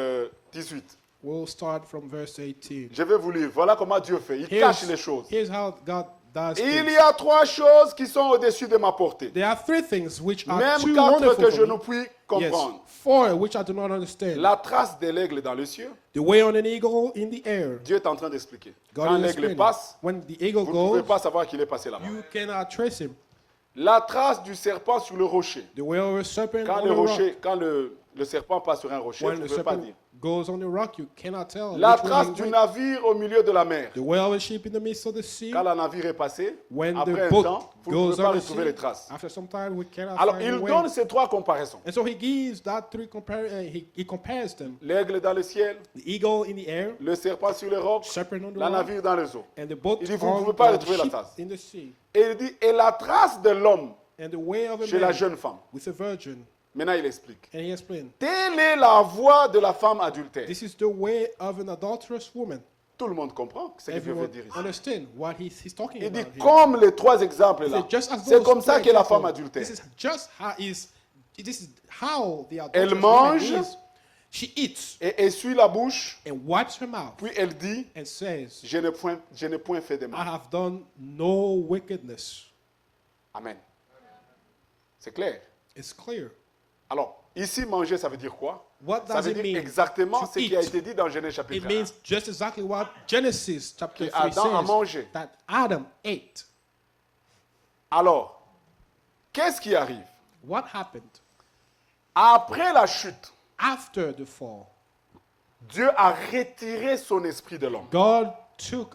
18. We'll start from verse 18. Je vais vous lire. Voilà comment Dieu fait. Il cache les choses. Here's how God does Il things. y a trois choses qui sont au-dessus de ma portée. There are three things which are Même too quatre wonderful que je for ne me. puis Yes, comprendre. four which I do not understand. La trace de l'aigle dans le ciel, The way on an eagle in the air. Dieu est en train d'expliquer. God Quand is l'aigle explaining. passe, When the eagle vous ne pouvez goes, pas savoir qu'il est passé là-bas. you cannot trace him. La trace du serpent sur le rocher. The way of a serpent Quand on le a rock. rocher, quand le serpent passe sur un rocher, When vous ne the pouvez pas serpent dire. goes on the rock, you cannot tell. La which way trace he du went. navire au milieu de la mer. The way of a ship in the midst of the sea. Quand le navire est passé, When après the un boat temps, vous ne goes pouvez pas on the retrouver les sea, traces. after some time we cannot Alors, find il the way. donne ces trois comparaisons. And so he gives that three he compares them. L'aigle dans le ciel, The eagle in the air, le serpent sur les rocs, serpent on the le rock, navire dans les eaux. and the boat Il dit, vous ne on pouvez pas the retrouver la ship trace. in the sea. Et il dit, et la trace de l'homme And the way of a chez la man jeune femme. with a virgin. Maintenant, il explique. And he explained, Telle est la voie de la femme adultère. this is the way of an adulterous woman. Tout le monde comprend ce que Dieu veut Everyone dire ici. understand what he's talking Il dit, about here. comme les trois exemples He là, said, just as c'est those comme ça three qu'est la examples, femme adultère. This is how the Elle adulterous woman mange. is. She eats Et essuie la bouche, and wipes her mouth puis elle dit, and says, je n'ai point fait de I mal. have done no wickedness. Amen. C'est clair. It's clear. Alors, ici, manger, ça veut dire quoi? What Ça does veut it dire mean? exactement To ce qui a eat. été dit dans Genèse It chapitre 1. means just exactly what Genesis chapter Que 3 Adam a says, mangé. that Adam ate. Alors, qu'est-ce qui arrive? What happened? Après la chute, After the fall, Dieu a retiré son esprit de l'homme. God took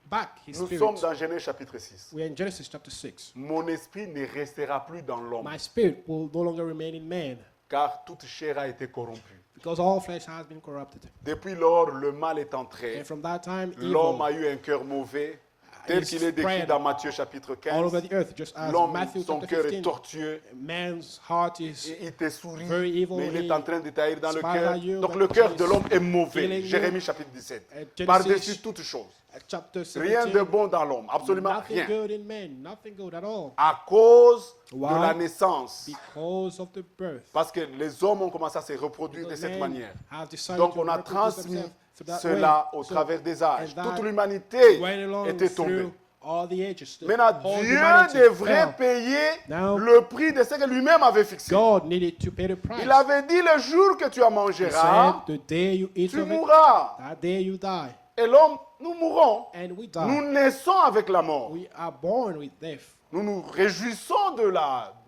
back his Nous spirit. sommes dans Genèse chapitre 6. We're in Genesis chapter 6. Mon esprit ne restera plus dans l'homme, My spirit will no longer remain in man, car toute chair a été corrompue. because all flesh has been corrupted. Depuis lors, le mal est entré. And from that time, L'homme evil a eu un cœur mauvais, tel is qu'il est décrit spread dans Matthieu chapitre all 15. over the earth, just as L'homme, Matthew son chapter cœur est 15. tortueux. Man's heart is Il te sourit, very evil. mais il est He en train de tailler dans le smiles cœur. at you, Donc but le cœur he's de l'homme est mauvais. killing you. Jérémie chapitre 17. Genesis Par-dessus toute chose. chapter 17. Rien de bon dans l'homme, absolument Nothing rien. good in man, nothing good at all, À cause de Why? la naissance. because of the birth. Parce que les hommes ont commencé à se reproduire de Because cette men manière. have decided Donc to on a reproduce transmis themselves that cela way. au So, travers des âges. and that Toute l'humanité went along était tombée. through all the ages. The Maintenant, whole Dieu humanity devrait fell. payer Now, le prix de ce que lui-même avait fixé. God needed to pay the price. Il avait dit, le jour que tu en He mangeras, said, the day you eat tu of it, mourras. that day you die. Et l'homme, nous mourrons. And we Nous die. naissons avec la mort. We are born with death. Nous nous réjouissons de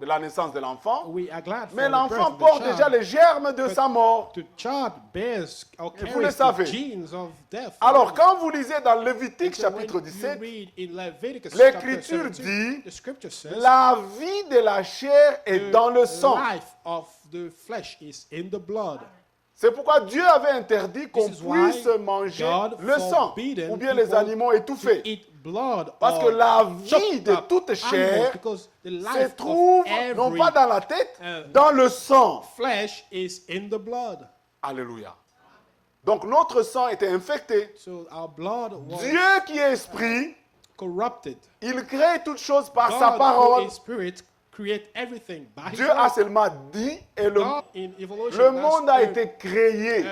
la naissance de l'enfant. We are glad for Mais the l'enfant birth of the porte child. déjà les germes de sa mort. The child bears or Et vous carries le savez. the genes of death. Alors, quand vous lisez dans Lévitique So when chapitre you 17, read in Leviticus l'Écriture chapter 17, dit, the scripture says, la vie de la chair est dans le sang. life of the flesh is in the blood. C'est pourquoi Dieu avait interdit qu'on This is why puisse manger God le sang forbidden ou bien les people animaux to étouffés. eat blood Parce que or la vie chopped de up toute chair animals, because the se life trouve of non every pas dans la tête, uh, dans le sang. flesh is in the blood. Alléluia. Donc notre sang était infecté. So our blood was Dieu qui est esprit, corrupted. il crée toutes choses par sa God, who parole. is spirit, create everything by His Dieu a word. seulement dit et le God in evolution, le that's monde a the, été créé.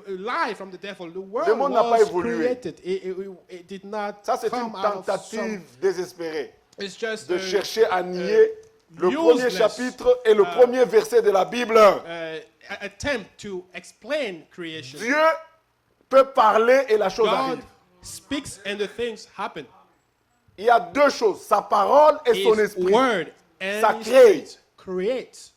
lie from the devil. The world Le monde n'a pas was évolué. created. It did not Ça, c'est come une out of some. tentative désespérée It's just de chercher à nier le useless, premier chapitre et le premier verset de la Bible. attempt to explain creation. Dieu peut parler et la chose God arrive. speaks and the things happen. Il y a deux choses, sa parole et son His esprit. word and Ça His crée. spirit creates.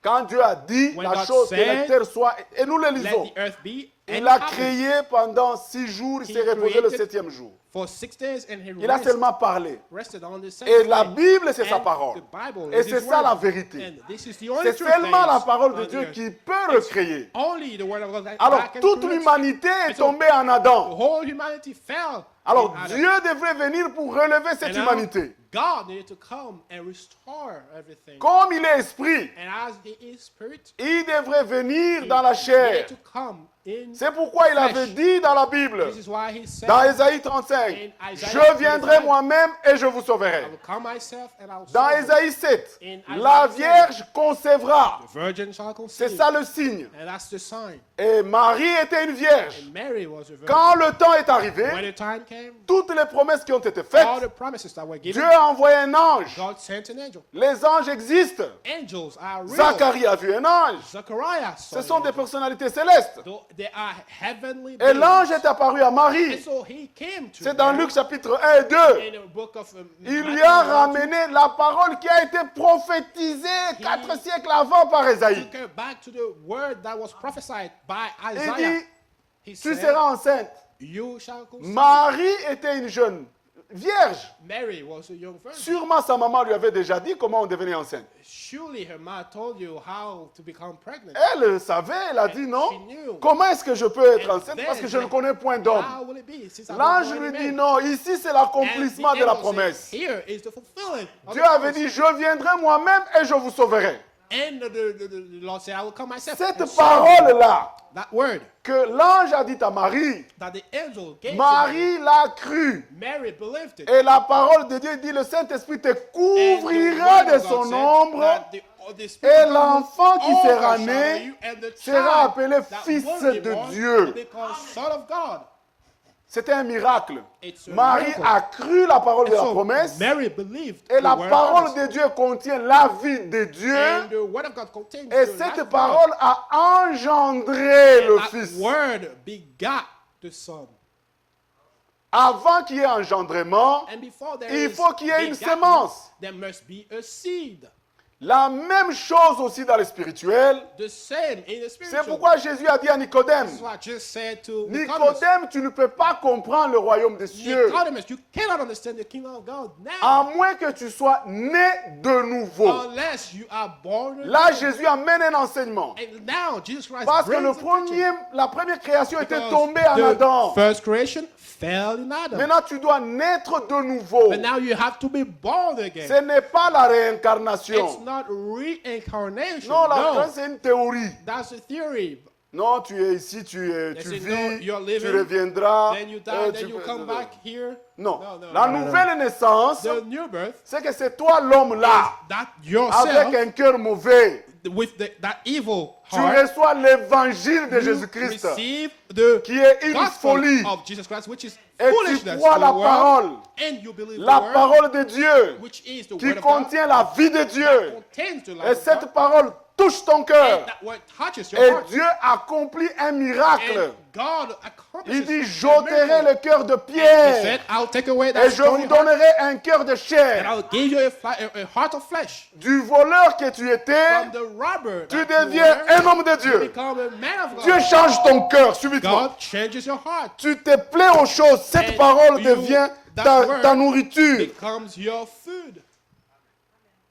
Quand Dieu a dit When la God chose que la said, terre soit, et nous le Let lisons, the earth be. And il it a happened. créé pendant 6 jours, il He s'est reposé le created 7e jour. For 6 days and he Il a seulement parlé. rested on the Et seventh la day. Bible, c'est sa And parole. the Bible Et is c'est His ça word. la vérité. And this is the only C'est truth that seulement la is parole de on Dieu the earth. qui peut recréer. Only the word of God that Alors, can toute create. l'humanité est And so, tombée en The Adam. whole humanity fell. Alors, in Adam. Dieu devrait venir pour relever cette And now, humanité. God needed to come and restore everything. Comme il est esprit, And as He is spirit, il devrait venir He dans la needed chair. to come in. C'est pourquoi il flesh. avait dit dans la Bible, This is why He said, dans Ésaïe 35, In Isaiah je viendrai 35, moi-même et je vous I sauverai. will come myself and I will Dans save you. Ésaïe 7, In la Isaiah Vierge concevra. The virgin shall C'est conceive. ça le signe. And that's the sign. Et Marie était une vierge. And Mary was a virgin. Quand le temps est arrivé, When the time came, Abraham, toutes les promesses qui ont été faites, all the promises that were Dieu given, a envoyé un ange. God sent an angel. Les anges existent. Angels are real. Zacharie a vu un ange. Zechariah saw Ce sont an des angel. personnalités célestes. They are heavenly Et beings. l'ange est apparu à And Marie. so he came to C'est dans Mary Luc chapitre 1 et 2. in the book of Il lui Matthew, a ramené la parole qui a été prophétisée 4 siècles avant par Esaïe. took her back to the word that was prophesied by Il Isaiah. dit, He tu said, seras enceinte. you shall conceive. Marie était une jeune vierge. Mary was a young virgin. Sûrement sa maman lui avait déjà dit comment on devenait enceinte. Surely her mother told you how to become pregnant. Elle savait, elle a dit non. She knew. Comment est-ce que je peux être And enceinte then, parce que je ne connais point d'homme. How will it be? Since I don't L'ange know lui any dit man. non, ici c'est And l'accomplissement the de la angel promesse. says, here is the fulfillment of Dieu the avait promise. dit, je viendrai moi-même et je vous sauverai. And the Lord said, I will come myself. Cette and save parole-là you. That word que l'ange a dit à Marie, that the angel gave to Marie l'a cru. Mary believed it. Et la parole de Dieu dit, le Saint-Esprit te And the couvrira word de of God son said ombre that the Spirit et of God l'enfant qui will sera overshadow né you, and the sera child appelé that fils will be de born Dieu. will be called Son of God. C'était un miracle. It's a Marie miracle. a cru la parole de And la so promesse Mary believed et the la word parole promise. de Dieu contient la vie de Dieu And the word of God contains et the life cette of God. parole a engendré le That Fils. word begot the Son. Avant qu'il y ait engendrement, And before there il is faut qu'il y ait une begotten, sémence. there must be a seed. La même chose aussi dans le spirituel. The same in the C'est spiritual. pourquoi Jésus a dit à Nicodème, This is what I just said to Nicodemus. Nicodème, tu ne peux pas comprendre le royaume des cieux, Nicodemus, you cannot understand the kingdom of God now à moins que tu sois né de nouveau. unless you are born again. Là, Jésus amène un enseignement. And now Jesus Christ Parce que brings a teaching. la première création était Because tombée en the Adam. first creation fell in Adam. Maintenant, tu dois naître de nouveau. But now you have to be born again. Ce n'est pas la It's réincarnation. not reincarnation. Non, No, c'est une théorie. that's a theory. Non, tu es ici, tu say, vis, no, you're living, tu reviendras. Then you die, et then tu- you come back here. Non, No, la no, no. nouvelle naissance, The new birth, c'est que c'est toi l'homme là, that avec yourself, un cœur mauvais. with that evil Tu heart, reçois l'évangile de you Jésus-Christ, receive the qui est une gospel folie. of Jesus Christ, which is Et tu foolishness crois to la the world, parole, and you believe la the word, parole de Dieu, which is the qui word of God, contient la vie de Dieu. contains the Et life of cette God, parole touche ton and cœur. that word touches your Et heart, Dieu accomplit un miracle. and God accomplishes Il dit, a j'ôterai miracle. le cœur de He pierre said, I'll take away et that je stony vous heart, donnerai un cœur de and chair. I'll give you a heart of flesh. Du voleur que tu étais, From the robber tu that you deviens were, un homme de you Dieu. become a man of God. Dieu change ton cœur subitement. God changes your heart. Tu te plais aux choses. Cette And parole you- devient that ta word nourriture. becomes your food.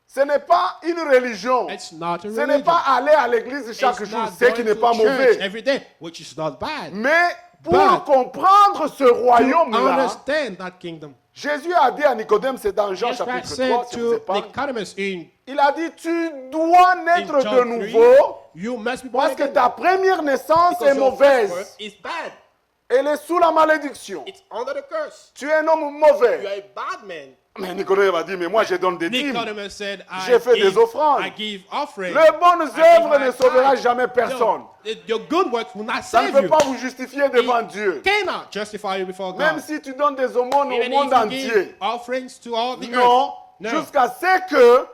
Ce n'est pas une religion. It's not a Ce religion. n'est pas aller à l'église chaque It's jour, not ce going qui n'est to pas church mauvais. every day, which is not bad. Mais pour But comprendre ce To royaume-là, understand that kingdom, Jésus a dit à Nicodème, c'est dans Jean Jesus Christ chapitre 3, said si vous to épargne, Nicodemus in il a dit, tu dois naître John de 3, nouveau you must be born parce que again. ta première naissance Because est your first mauvaise. birth is bad. Elle est sous la malédiction. It's under the curse. Tu es un homme You mauvais. are a bad man. Mais Nicodème a dit, mais moi je donne des dîmes. Nicodemus said, J'ai fait des offrandes. I give offerings. Les bonnes I give œuvres my ne sauvera tithe. jamais personne. No, your good works will not Ça ne save peut you. pas vous justifier devant Dieu. Cannot justify you before God. Même si tu donnes des aumônes au Even monde if you give entier. offerings to all the Non, earth. No. jusqu'à ce que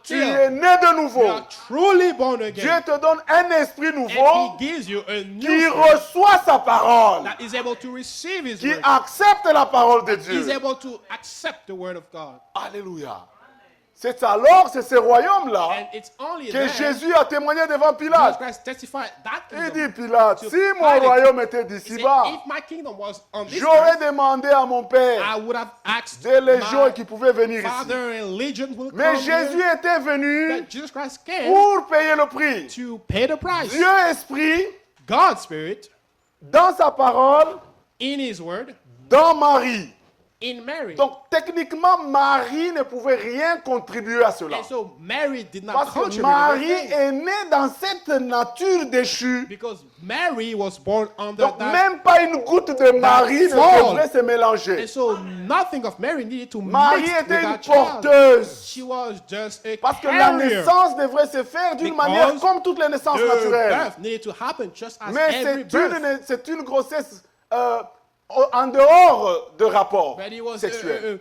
tu es Until né de you nouveau. are truly born Dieu again. te donne un esprit And nouveau He gives you a new qui spirit reçoit sa parole, that is able to receive His qui word. accepte la parole de Is Dieu. able to accept the word of God. Alléluia. C'est alors, c'est ce royaume-là And it's only que then Jésus a témoigné devant Jesus Pilate. Christ testified that Il dit, kingdom. Pilate, to si mon Pilate, royaume était He said, d'ici-bas, if my kingdom was on this j'aurais earth, demandé à mon Père I would have asked des légions my qui pouvaient venir ici. Father and legions will Mais come Jésus here. était venu But Jesus Christ came pour payer le prix. to pay the price. Dieu Esprit, God's Spirit, dans sa parole, in His word, dans Marie. in Mary. Donc techniquement, Marie ne pouvait rien contribuer à cela. And so Mary did not Parce que contribute Marie anything, est née dans cette nature déchue. because Mary was born under Donc that. même pas une goutte de Marie ne fall. devrait se mélanger. And so nothing of Mary needed to Marie mix with était une that child. porteuse. She was just a Parce que la carrier. naissance devrait se faire d'une Because manière comme toutes les naissances The naturelles. birth needed to happen just as Mais every c'est birth. une grossesse en dehors de rapports But he was, sexuels.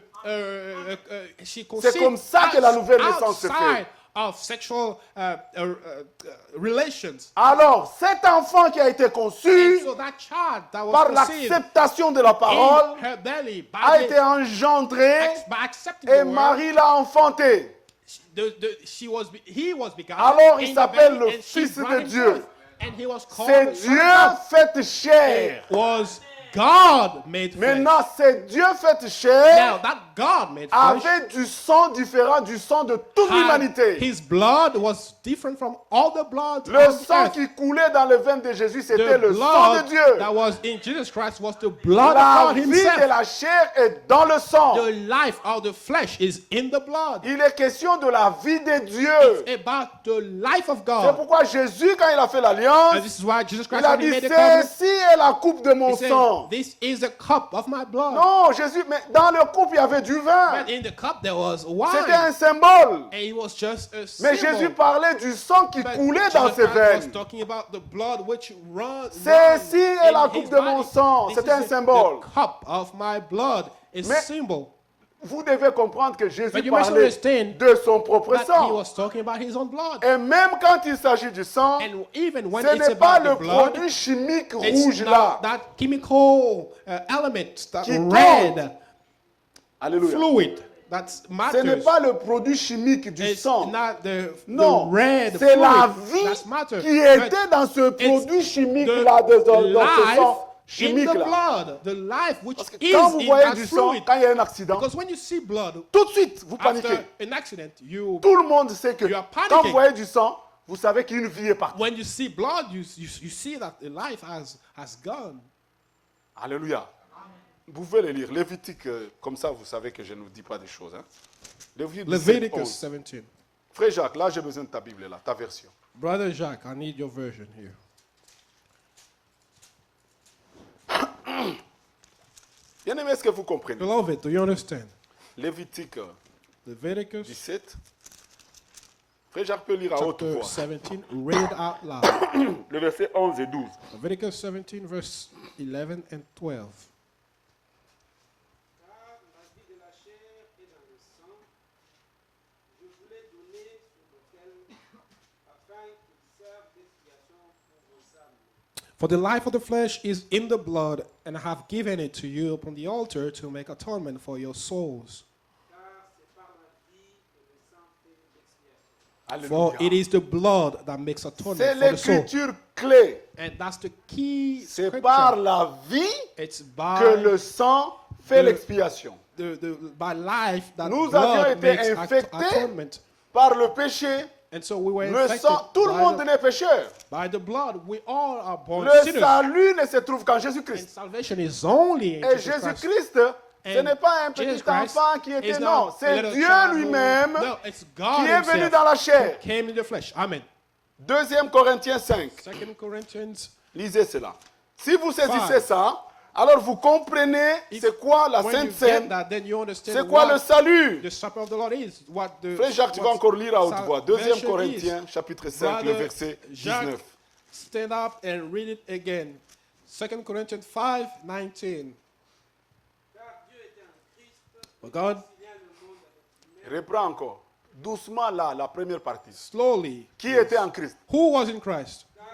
she C'est comme ça que la nouvelle naissance se fait. outside of sexual relations. Alors, cet enfant qui a été conçu And so that child that was par conceived l'acceptation de la parole in her belly a été engendré by accepting et the word, Marie l'a enfanté. he was begotten Alors, il in the s'appelle belly, le and she Fils de brought him Dieu. forth. And he was called C'est the Son Dieu of God. fait chair. It was God made flesh. Maintenant, c'est Dieu fait chair Now that God made flesh avec du sang différent du sang de toute had, l'humanité. his blood was different from all the blood Le on the sang earth. qui coulait dans les veines de Jésus, c'était The le sang de blood Dieu. that was in Jesus Christ was the blood La of God vie himself. de la chair est dans le sang. The life of the flesh is in the blood. Il est question de la vie de Dieu. It's about the life of C'est God. pourquoi Jésus, quand il a fait l'alliance, And this is why Jesus il Christ, a when he dit, made the covenant, ceci est la coupe de mon he said, sang. this is the cup of my blood. Non, Jésus, mais dans le coupe, il y avait du vin. But in the cup there was C'était un wine. symbole. And it was just a Mais symbol. Jésus parlait du sang qui But coulait dans Jesus ses Christ was veines. talking about the blood which runs Ceci est in la his coupe de mon body. sang. This C'était is un symbole. The cup of my blood is Mais- symbol. Vous devez comprendre que Jésus But you must parlait understand de son propre that he sang. was talking about his own blood. Et même quand il s'agit du sang, And even when ce it's n'est pas about le the blood, produit chimique it's rouge not là. that chemical element, that Qui red Alléluia. fluid that Ce matters. n'est pas le produit chimique du It's sang. not the Non, red c'est la fluid vie that matters. qui But était dans ce produit it's chimique the là, dans ce life sang in chimique the là. blood, the life which Parce que is quand vous in voyez that du sang, fluid. quand il y a un accident, Because when you see blood, tout de suite, vous after paniquez. an accident, you Tout le monde sait que You are quand panicking. vous voyez du sang, vous savez qu'une vie est partie. when you see blood, you see that the life has gone. Alléluia. Vous pouvez le lire. Lévitique, comme ça, vous savez que je ne vous dis pas des choses. Hein. Lévitique 17, Leviticus 11. 17. Frère Jacques, là, j'ai besoin de ta Bible, là, ta version. Brother Jacques, I need your version here. Bien aimé, est-ce que vous comprenez? Beloved, do you understand? Lévitique Leviticus 17. Frère Jacques peut lire à haute chapter voix. 17, read it out loud. Le verset 11 et 12. Leviticus 17, verse 11 and 12. Car la vie de la chair est dans le sang. Je vous l'ai donné sur l'autel, afin qu'il serve d'expiation pour vos âmes. For the life of the flesh is in the blood, and I have given it to you upon the altar to make atonement for your souls. Car c'est par la vie que le sang fait l'expiation. For it Alléluia. is the blood that makes C'est atonement for the soul. l'écriture clé. And that's the key C'est par scripture. la vie It's que by le sang fait the- l'expiation. by life that Nous avions blood été makes infectés atonement. Par le péché, And so we were le infected sang, tout le monde est pécheur. by the blood. We all are born Le sinners. salut ne se trouve qu'en And Jésus-Christ. salvation is only in Et Jesus Christ. Jésus-Christ, ce And n'est pas un Jesus petit Christ enfant qui était, is non, not a c'est little Dieu child who- lui-même No, it's God qui est venu himself dans la who chair. came in the flesh. Amen. 2 Corinthiens 5, 2 Corinthians. lisez cela. Si vous saisissez Five. ça, alors vous comprenez c'est quoi la When Sainte you get Seine, that, then you understand c'est quoi le what salut. the supper of the Lord is. What the Frère Jacques, tu vas what encore lire à haute voix. 2 salvation Corinthiens, is. chapitre 5, le Brother verset Jacques, 19. stand up and read it again. 2 Corinthians 5, 19. Car Dieu était en Christ, For God réconciliant le monde avec lui-même. Reprends encore. Doucement là, la première partie. slowly. Qui était en Christ? Who was in Christ? Car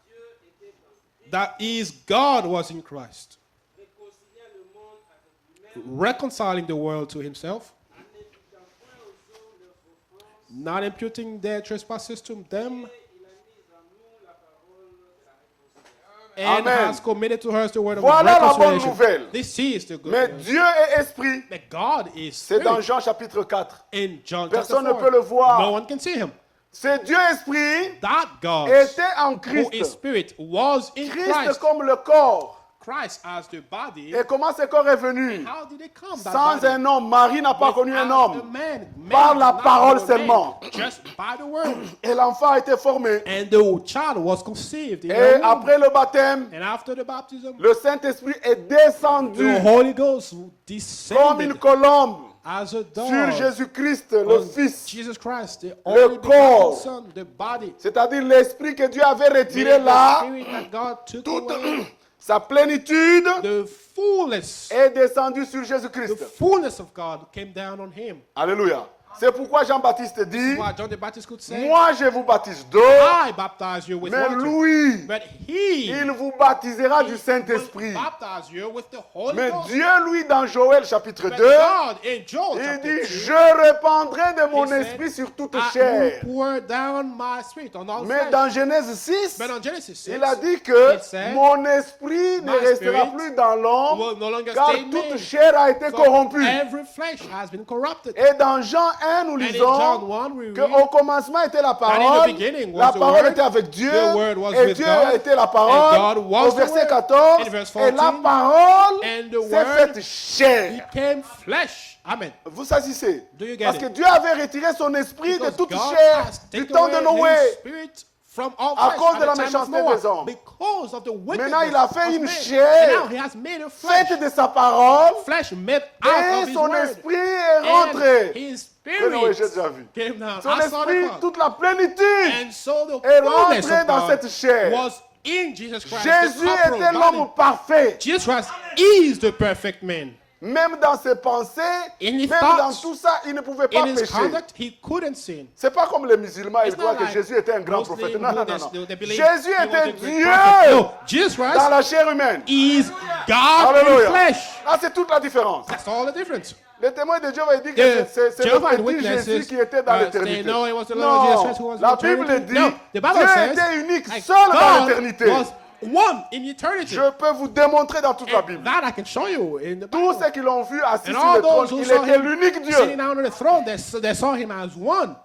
Dieu était en Christ, That is, God was in Christ, réconciliant le monde avec lui-même, reconciling the world to himself, en n'imputant point aux hommes leurs offenses, not imputing their trespasses to them, et il a mis en nous la parole de la réconciliation. and Amen. has committed to us the word of Voilà la bonne reconciliation. nouvelle. This is the good Mais news. Dieu est esprit. That God is C'est dans spirit. Jean chapitre 4. In John Personne chapter ne 4, peut le voir. no one can see him. C'est Dieu esprit That God était en who is Christ. spirit was in Christ Christ. comme le corps. Christ as the body. Et comment ce corps est venu? How did it come? That Sans body? un homme. Marie n'a pas connu un Without a homme. man. Par Man la did not parole know a man, seulement. Just by the word. Et l'enfant a été formé. And the child was conceived in Et her womb. après le baptême, And after the baptism, le Saint-Esprit est descendu the Holy Ghost comme une descended colombe as a sur dove Jésus-Christ, le on Fils. Jesus Christ, the only corps. begotten Son, the body. C'est-à-dire l'esprit que Dieu avait retiré Meaning the là. spirit that God took Tout away. sa plénitude the fullness, est descendue sur the Jésus-Christ. fullness of God came down on him. Alléluia. C'est pourquoi Jean-Baptiste dit, What John the Baptist could say, moi je vous baptise d'eau, I baptize you with mais water, lui, but he il vous baptisera du will Saint-Esprit. baptize you with the Holy Mais Ghost. Dieu, lui, dans Joël chapitre But 2, God in Joel il chapter dit, 2, je répandrai de mon he said, esprit sur toute I chair. will pour down my spirit on all Mais flesh. dans Genèse 6, But on Genesis 6, il a dit que it said, mon esprit ne my restera spirit plus dans l'homme, will no longer car stay in toute me. chair a été So corrompue. every flesh has been corrupted. Et dans Jean 1, nous And in lisons John 1, we read qu'au commencement était la in the parole, beginning was la the parole Word, était avec Dieu, the Word was et with Dieu God, était la and parole. God was Au the verset Word. 14, In verse et la 14, parole and the s'est Word faite chair. became flesh. Amen. Vous saisissez? Do you get Parce it? que Dieu avait retiré son esprit de Because toute God chair has du taken temps de away Noé. his spirit from all À flesh cause at de la the time of méchanceté Noah, des hommes. because of the wickedness Maintenant, il a fait of une man. chair And now he has made a flesh, Faite de sa parole, flesh made out of et his son word. esprit est And rentré. his Que Noé, j'ai spirit déjà vu. came down. Son I saw the esprit, cloud. toute la plénitude And so the est fullness rentré of dans God cette chair. was in Jesus Christ. Jésus the corporal était body. l'homme parfait. Jesus Christ is the perfect man. Même dans ses pensées, In his même thoughts, dans tout ça, il ne pouvait pas In his pécher. conduct, he couldn't sin. C'est pas comme les musulmans, ils It's croient not que like Jésus était un grand Muslims prophète. Non, who non, non. they believe Jésus he was était a great Dieu prophet. No, Jesus Christ dans la chair humaine. is God in Alléluia. flesh. Là, c'est toute la différence. That's all the difference. Les témoins de Jéhovah disent que The c'est le Jehovah's petit Witnesses Jésus qui était dans say, l'éternité. no, it was the Lord Jesus Christ who was in La Bible eternity. dit No, the Bible Dieu says était unique like, seul dans God l'éternité. was one in eternity. Je peux vous démontrer dans toute la And Bible. that I can show you in the Tous Bible. ceux qui l'ont vu assis And sur all le trône, those who il saw était him l'unique sitting Dieu. down on the throne, they saw him as one.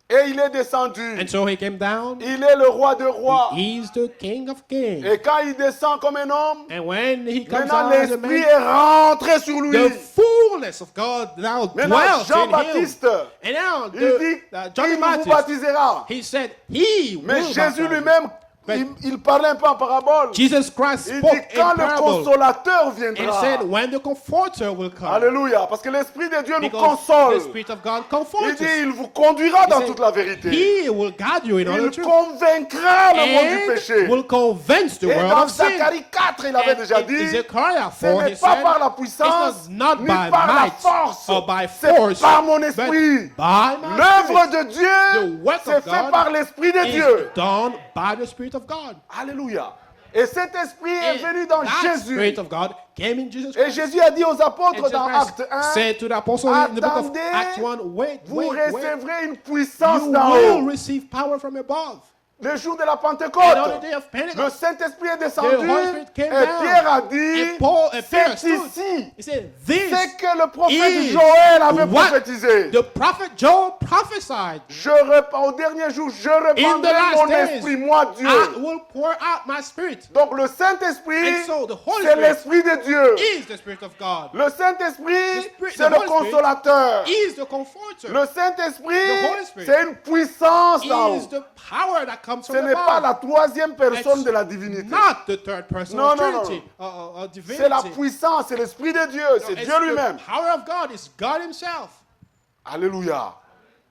Et il est descendu. And so he came down. Il est le roi de rois. He is the King of Kings. Et quand il descend comme un homme, And when he comes maintenant out as a l'Esprit man, est rentré sur lui. the fullness of God now Maintenant dwells in him. Jean-Baptiste, And now il dit, John il the vous Baptist, baptisera. he said, he Mais will Jésus baptize you. lui-même, But il parlait un peu en parabole. Jesus Christ Il spoke dit quand in le parable consolateur and viendra. said, when the Comforter will come. Alléluia. Parce que l'Esprit de Dieu nous Because console. the Spirit of God Il comforts dit, us. il vous conduira dans said, toute la vérité. He will guide you in all the Il truth. convaincra le monde du And péché. will convince the Et world dans of sin. Zacharie 4, il avait And déjà in dit, Zechariah ce 4, n'est he pas said, par la it's puissance, not ni by par la might force, or by c'est force, par mon but esprit. by my L'œuvre spirit. de Dieu, The work c'est of fait God par l'Esprit de is Dieu. done by the Spirit of God. Alléluia. Et cet esprit est And venu dans that Jésus. Spirit of God came in Jesus Et Christ. Jésus a dit aux apôtres And dans Jesus Acte Christ 1, said to the apostles in the book of attendez, Acts 1, wait, vous wait. recevrez une puissance You d'en will haut. receive power from above. Le jour de la And on the Pentecôte, day of le Pentecost, Saint-Esprit est the descendu Holy Spirit et came down. Pierre a dit, And Peter c'est stood. ici. He said, this C'est que le prophète is Joël avait what prophétisé. the prophet Joel prophesied. Au dernier jour, je In the répandrai last mon days, esprit, moi Dieu. I will pour out my spirit. Donc le Saint-Esprit, And so the Holy c'est Spirit l'Esprit de Dieu. is the Spirit of God. Le Saint-Esprit, Spirit- c'est the le Holy Spirit consolateur. Is the comforter. Le The Saint-Esprit, Holy Spirit c'est une puissance d'en haut. is the power that comes Ce from n'est pas above. la troisième personne It's de la divinité. not the third person Non, of non, non, Trinity, divinity. C'est la puissance, c'est l'Esprit de Dieu, No, c'est it's Dieu lui-même. the power of God is God Himself. Alléluia.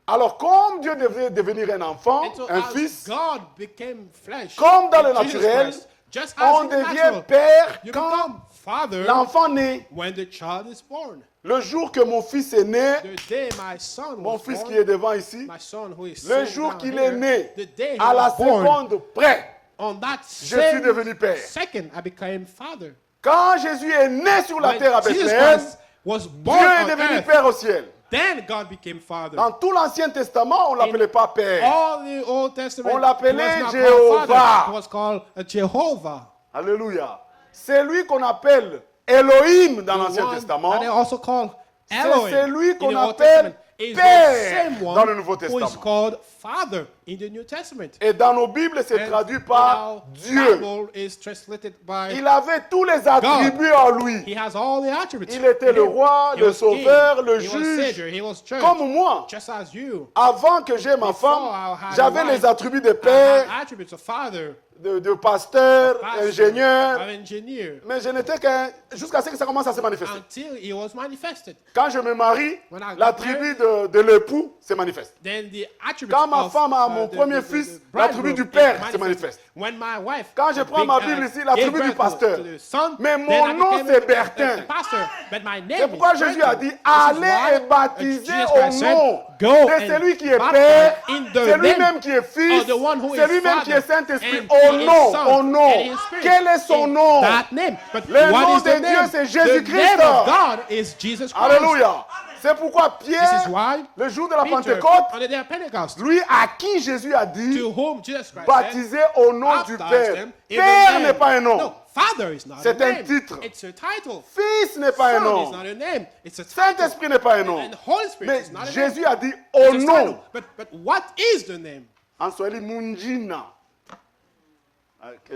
Alors, comme Dieu devait devenir un enfant, And so un as fils, God became flesh, comme dans le in Jesus naturel, Christ, just as on in the devient natural, père you quand become father l'enfant naît. when the child is born. Le jour que mon fils est né, The day my son mon was fils born, qui est devant ici, my son who is le sitting jour down qu'il here, est né, the day he à la was born, seconde près, on that je suis same devenu père. second, I became father. Quand Jésus est né sur la When terre à Jesus Bethléem, Christ was born Dieu est on devenu earth, père au ciel. then God became father. Dans tout l'Ancien Testament, on ne l'appelait pas père. All the Old Testament, On l'appelait it was not Jéhovah. called father, it was called Jehovah. Alléluia. C'est lui qu'on appelle Elohim dans The l'Ancien one Testament. that they also called C'est Elohim celui in qu'on the Old appelle Testament. Is the Père same one dans le Nouveau who is Testament. called Father in the New Testament. Et dans nos Bibles, c'est And traduit in par our Dieu. Bible is translated by Il avait tous les attributs en lui. He has all the attributes. Il était in le him. roi, He le was sauveur, king. le He was juge. savior. He was judge. Comme moi. Just as you. Avant que j'aie ma Before femme, I had j'avais a wife, les attributs de I père, had attributes of father, de pasteur, pastor, ingénieur. an engineer, Mais je n'étais qu'un... Jusqu'à ce que ça commence à se manifester. until he was manifested. Quand je me marie, When I got l'attribut de l'époux se manifeste. Then the attributes Quand ma of, femme a mon premier fils, l'attribut du père se manifeste. When my wife, Quand je prends ma Bible ici, l'attribut gave du birth pasteur. to the son, Mais then mon I nom, became c'est Bertin. a pastor, but my name C'est pourquoi is Jésus Bertin. a dit, This is allez why, et baptisez Jesus au Christ said, nom Go de and celui qui est baptize Père, in the c'est lui-même name qui est Fils, of the one who c'est is lui-même qui est Father, Saint-Esprit. and Au he is nom, Son, au nom. and he is Spirit. Quel est son In nom? that name. But Le what nom is de the Dieu, name? c'est The Jésus-Christ. name of God is Jesus Christ. Alléluia. C'est pourquoi This is Pierre, why le jour de la Peter, Pentecôte, on the day of Pentecost, lui à qui Jésus a dit, to whom Jesus Christ baptisé au nom du baptized Père. them in the Père name. n'est pas un nom. No, Father is not C'est a un name. titre. It's a title. Fils n'est pas un Son is nom. not a name. It's a title. Saint-Esprit n'est pas un nom. And Holy Spirit Mais is not a Jésus name. a dit It's au a title. nom. But what is the name? En Swahili, Munjina.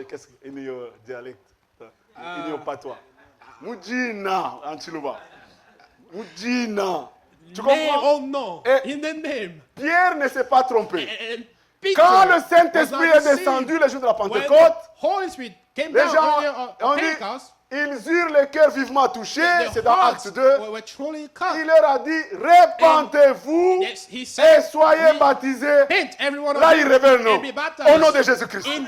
Qu'est-ce qu'il y a au dialecte? Il y a patois. Munjina en Chiluba. Munjina. Tu Name, comprends? oh no. Et- In the name. Pierre ne s'est pas trompé. And Peter Quand le was Saint-Esprit not est deceived. descendu le jour de la When Pentecôte, the Holy Spirit came les down gens earlier ont on dit, Pentecost, ils eurent le cœur vivement touché, the c'est dans hearts Acte 2. were truly cut. Il leur a dit, répentez-vous Yes, he et said, soyez baptisés. repent, every one of Là, you, il révèle le nom. and be baptized Au nom de Jésus-Christ. in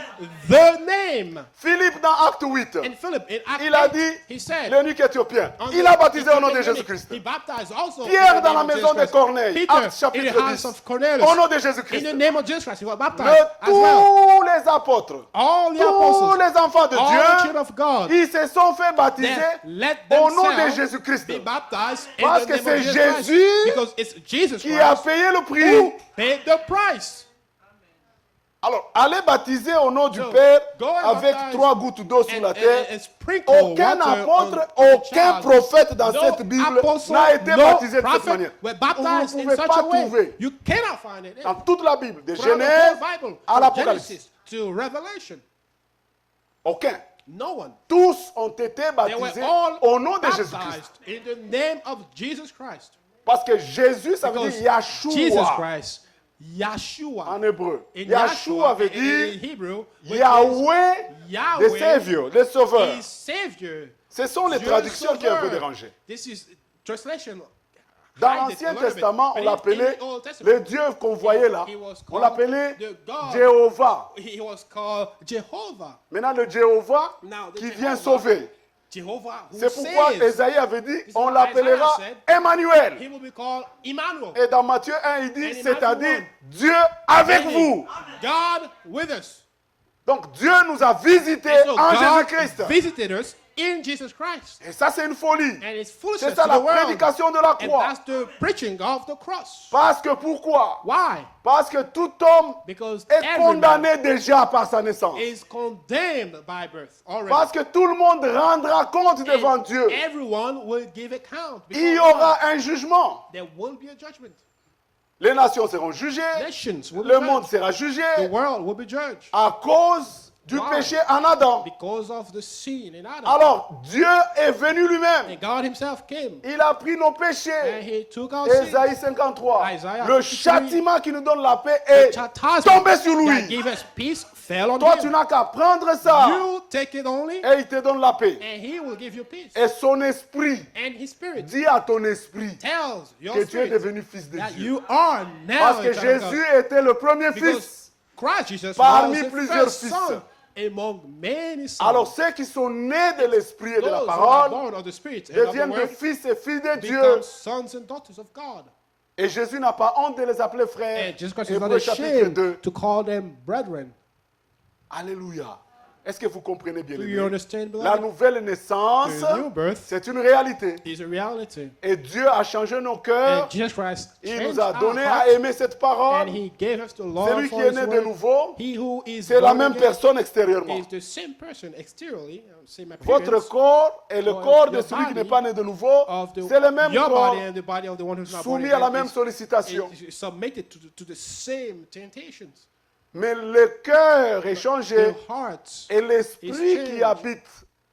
the name. Philippe, dans Acte 8, And Philip, in Acts il a 8, dit, he said, l'eunuque éthiopien, on il the- a baptisé au nom de the- Jésus-Christ. He baptized also Pierre, in the dans la name of maison Jesus de Christ. Corneille, Peter, Actes in chapitre the house 10, of Cornelius, au nom de in Jésus-Christ. the name of Jesus Christ, he was De baptized as well. tous les apôtres, All the tous apostles, les enfants de all the Dieu, children of God, ils se sont fait baptiser then let au nom de themselves Jésus-Christ. be baptized in Parce the que name c'est of Jesus Christ. Jésus Because it's Jesus qui a Christ payé le who prix. paid the price. Alors, allez baptiser au nom du So, Père go and avec baptize 3 gouttes d'eau sur la terre. And sprinkle Aucun water apôtre, on the aucun child. prophète dans No cette Bible apostle, n'a été no baptisé de cette prophet manière. were Vous baptized ne in pouvez such pas a way. trouver You cannot find it. dans toute la Bible, de Throughout the Genèse whole Bible, à from l'Apocalypse. Genesis to Revelation. Aucun. No one. Tous ont été They were baptisés all au nom de Jésus-Christ. baptized in the name of Jesus Christ. Parce que Jésus, ça veut Because dire Jesus Yahshua Christ, Yahshua, en hébreu. in Yahshua veut in dire Hebrew, which Yahweh, is le Yahweh, Savior, le Sauveur. is Savior. Ce sont les Dieu traductions qui ont un peu Sauveur. dérangé. This is translation. Dans hide it a l'Ancien little bit. Testament, But on in l'appelait the Old Testament, le Dieu qu'on voyait là. he was On called l'appelait the God. Jéhovah. He was called Jehovah. Maintenant, le Jéhovah Now, the qui vient Jehovah, sauver. Jehovah who C'est pourquoi saves. Esaïe avait dit, is on what l'appellera Isaiah Emmanuel. He will be called Emmanuel. Et dans Matthieu 1, il dit, And in c'est-à-dire Matthew 1, Dieu avec meaning vous. God with us. Donc Dieu nous a visités And so en God Jésus-Christ. visited us in Jesus Christ. Et ça, c'est une folie. And it's C'est foolishness ça to la the world. prédication de la And croix. that's the preaching of the cross. Parce que pourquoi? Why? Parce que tout homme Because est everyone condamné déjà par sa naissance. is condemned by birth already. Parce que tout le monde rendra compte devant And Dieu. everyone will give account. Il y before aura God. un jugement. There will be a judgment. Les nations seront jugées. Nations will be Le monde judged. sera The jugé world will be judged à cause du Wow. péché en Adam. because of the sin in Adam. Alors, Dieu est venu lui-même. And God himself came Il a pris nos and péchés. he took our sin. Ésaïe 53. Isaiah Le 53. châtiment qui nous donne la paix est tombé sur That lui. gave us peace fell on Toi, tu him. n'as qu'à prendre ça You take it only et il te donne la paix. and he will give you peace. Et son esprit And his spirit dit à ton esprit tells your que tu es spirit devenu fils de that Dieu. you are now Parce a que child of God. Jésus était le premier fils. Because Christ Jesus Parmi was the plusieurs first fils. son among many sons. Alors ceux qui sont nés de l'esprit et de la Those who are parole born of the Spirit and of the deviennent de Word fils et filles de Dieu. become sons and daughters of God. Et Jésus n'a pas honte de les appeler frères. And Jesus Christ is not Hébreux chapitre ashamed 2. to call them brethren. Alléluia. Est-ce que vous comprenez bien? Do aimés? you understand, La beloved? nouvelle naissance, The new birth c'est une réalité. is a reality. Et Dieu a changé nos cœurs. And Jesus Christ Il changed nous a our donné hearts, à aimer cette parole. and he gave us the love Celui for qui est his né de word. nouveau, He who is c'est la born même again personne extérieurement. is the same person exteriorly, same Votre appearance. corps et le Your- corps de your celui qui n'est body pas né de nouveau, of the, c'est le même your corps body and the body of the one who's not born soumis à la again même is- sollicitation. is submitted to the same temptations. Mais le cœur est changé The heart et l'esprit is qui changed. habite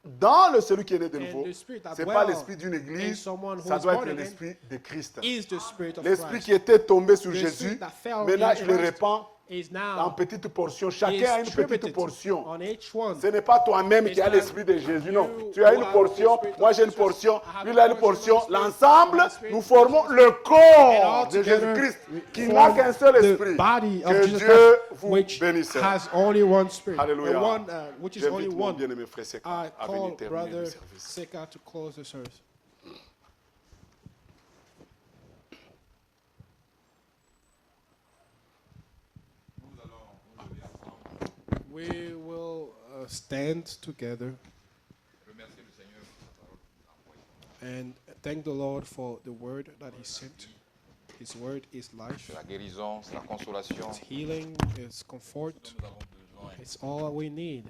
dans le celui qui est né de And nouveau, the spirit that ce n'est pas dwells l'esprit d'une in église, someone who ça is doit être born again l'esprit de Christ. is the spirit of L'esprit Christ. qui était tombé sur The Jésus, spirit that fell on maintenant Jesus il le Christ. répand is en now petites portions. Chacun a une petite distributed portion. on each one. Ce n'est pas toi-même qui as l'esprit de Jésus, non. Tu as une portion, moi j'ai une portion, lui il a une portion. L'ensemble, nous formons le corps de Jésus-Christ qui n'a qu'un seul esprit. Body of Que Jesus Dieu Christ, vous which bénisse. has only one spirit. Alléluia. The one, which is only J'invite mon one. bien-aimé frère Seka I à venir call terminer le Brother service. Seka to close the service. We will stand together and thank the Lord for the word that He sent. His word is life. C'est la guérison, c'est la consolation. It's healing, it's comfort. Nous avons besoin. It's all we need.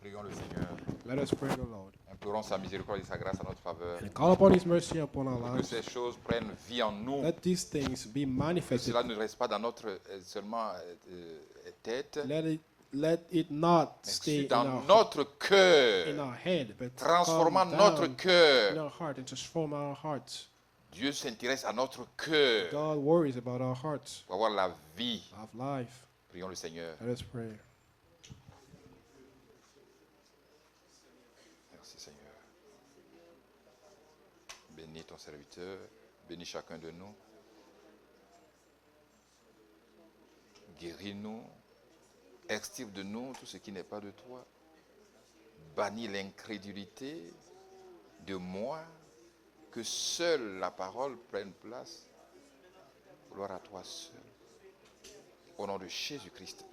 Prions le Seigneur. Let us pray the Lord Implorons sa miséricorde et sa grâce à notre faveur. and call upon His mercy upon our Que lives. ces choses prennent vie en nous. Let these things be Que manifested. cela ne reste pas dans notre seulement tête, Let it not mais stay aussi dans in notre cœur. our head, but Transformant come notre down in cœur. our heart and transform our hearts. Dieu s'intéresse à notre cœur God worries about our hearts pour avoir la vie. of life. Prions le Seigneur. Let us pray. Merci Seigneur. Bénis ton serviteur. Bénis chacun de nous. Guéris-nous. Extirpe de nous tout ce qui n'est pas de toi. Bannis l'incrédulité de moi. Que seule la parole prenne place. Gloire à toi seul. Au nom de Jésus-Christ.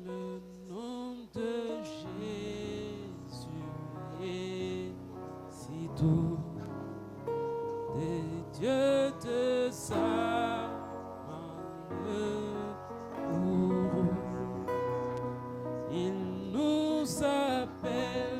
Le nom de Jésus est si doux, des dieux de sa main courroux. Il nous appelle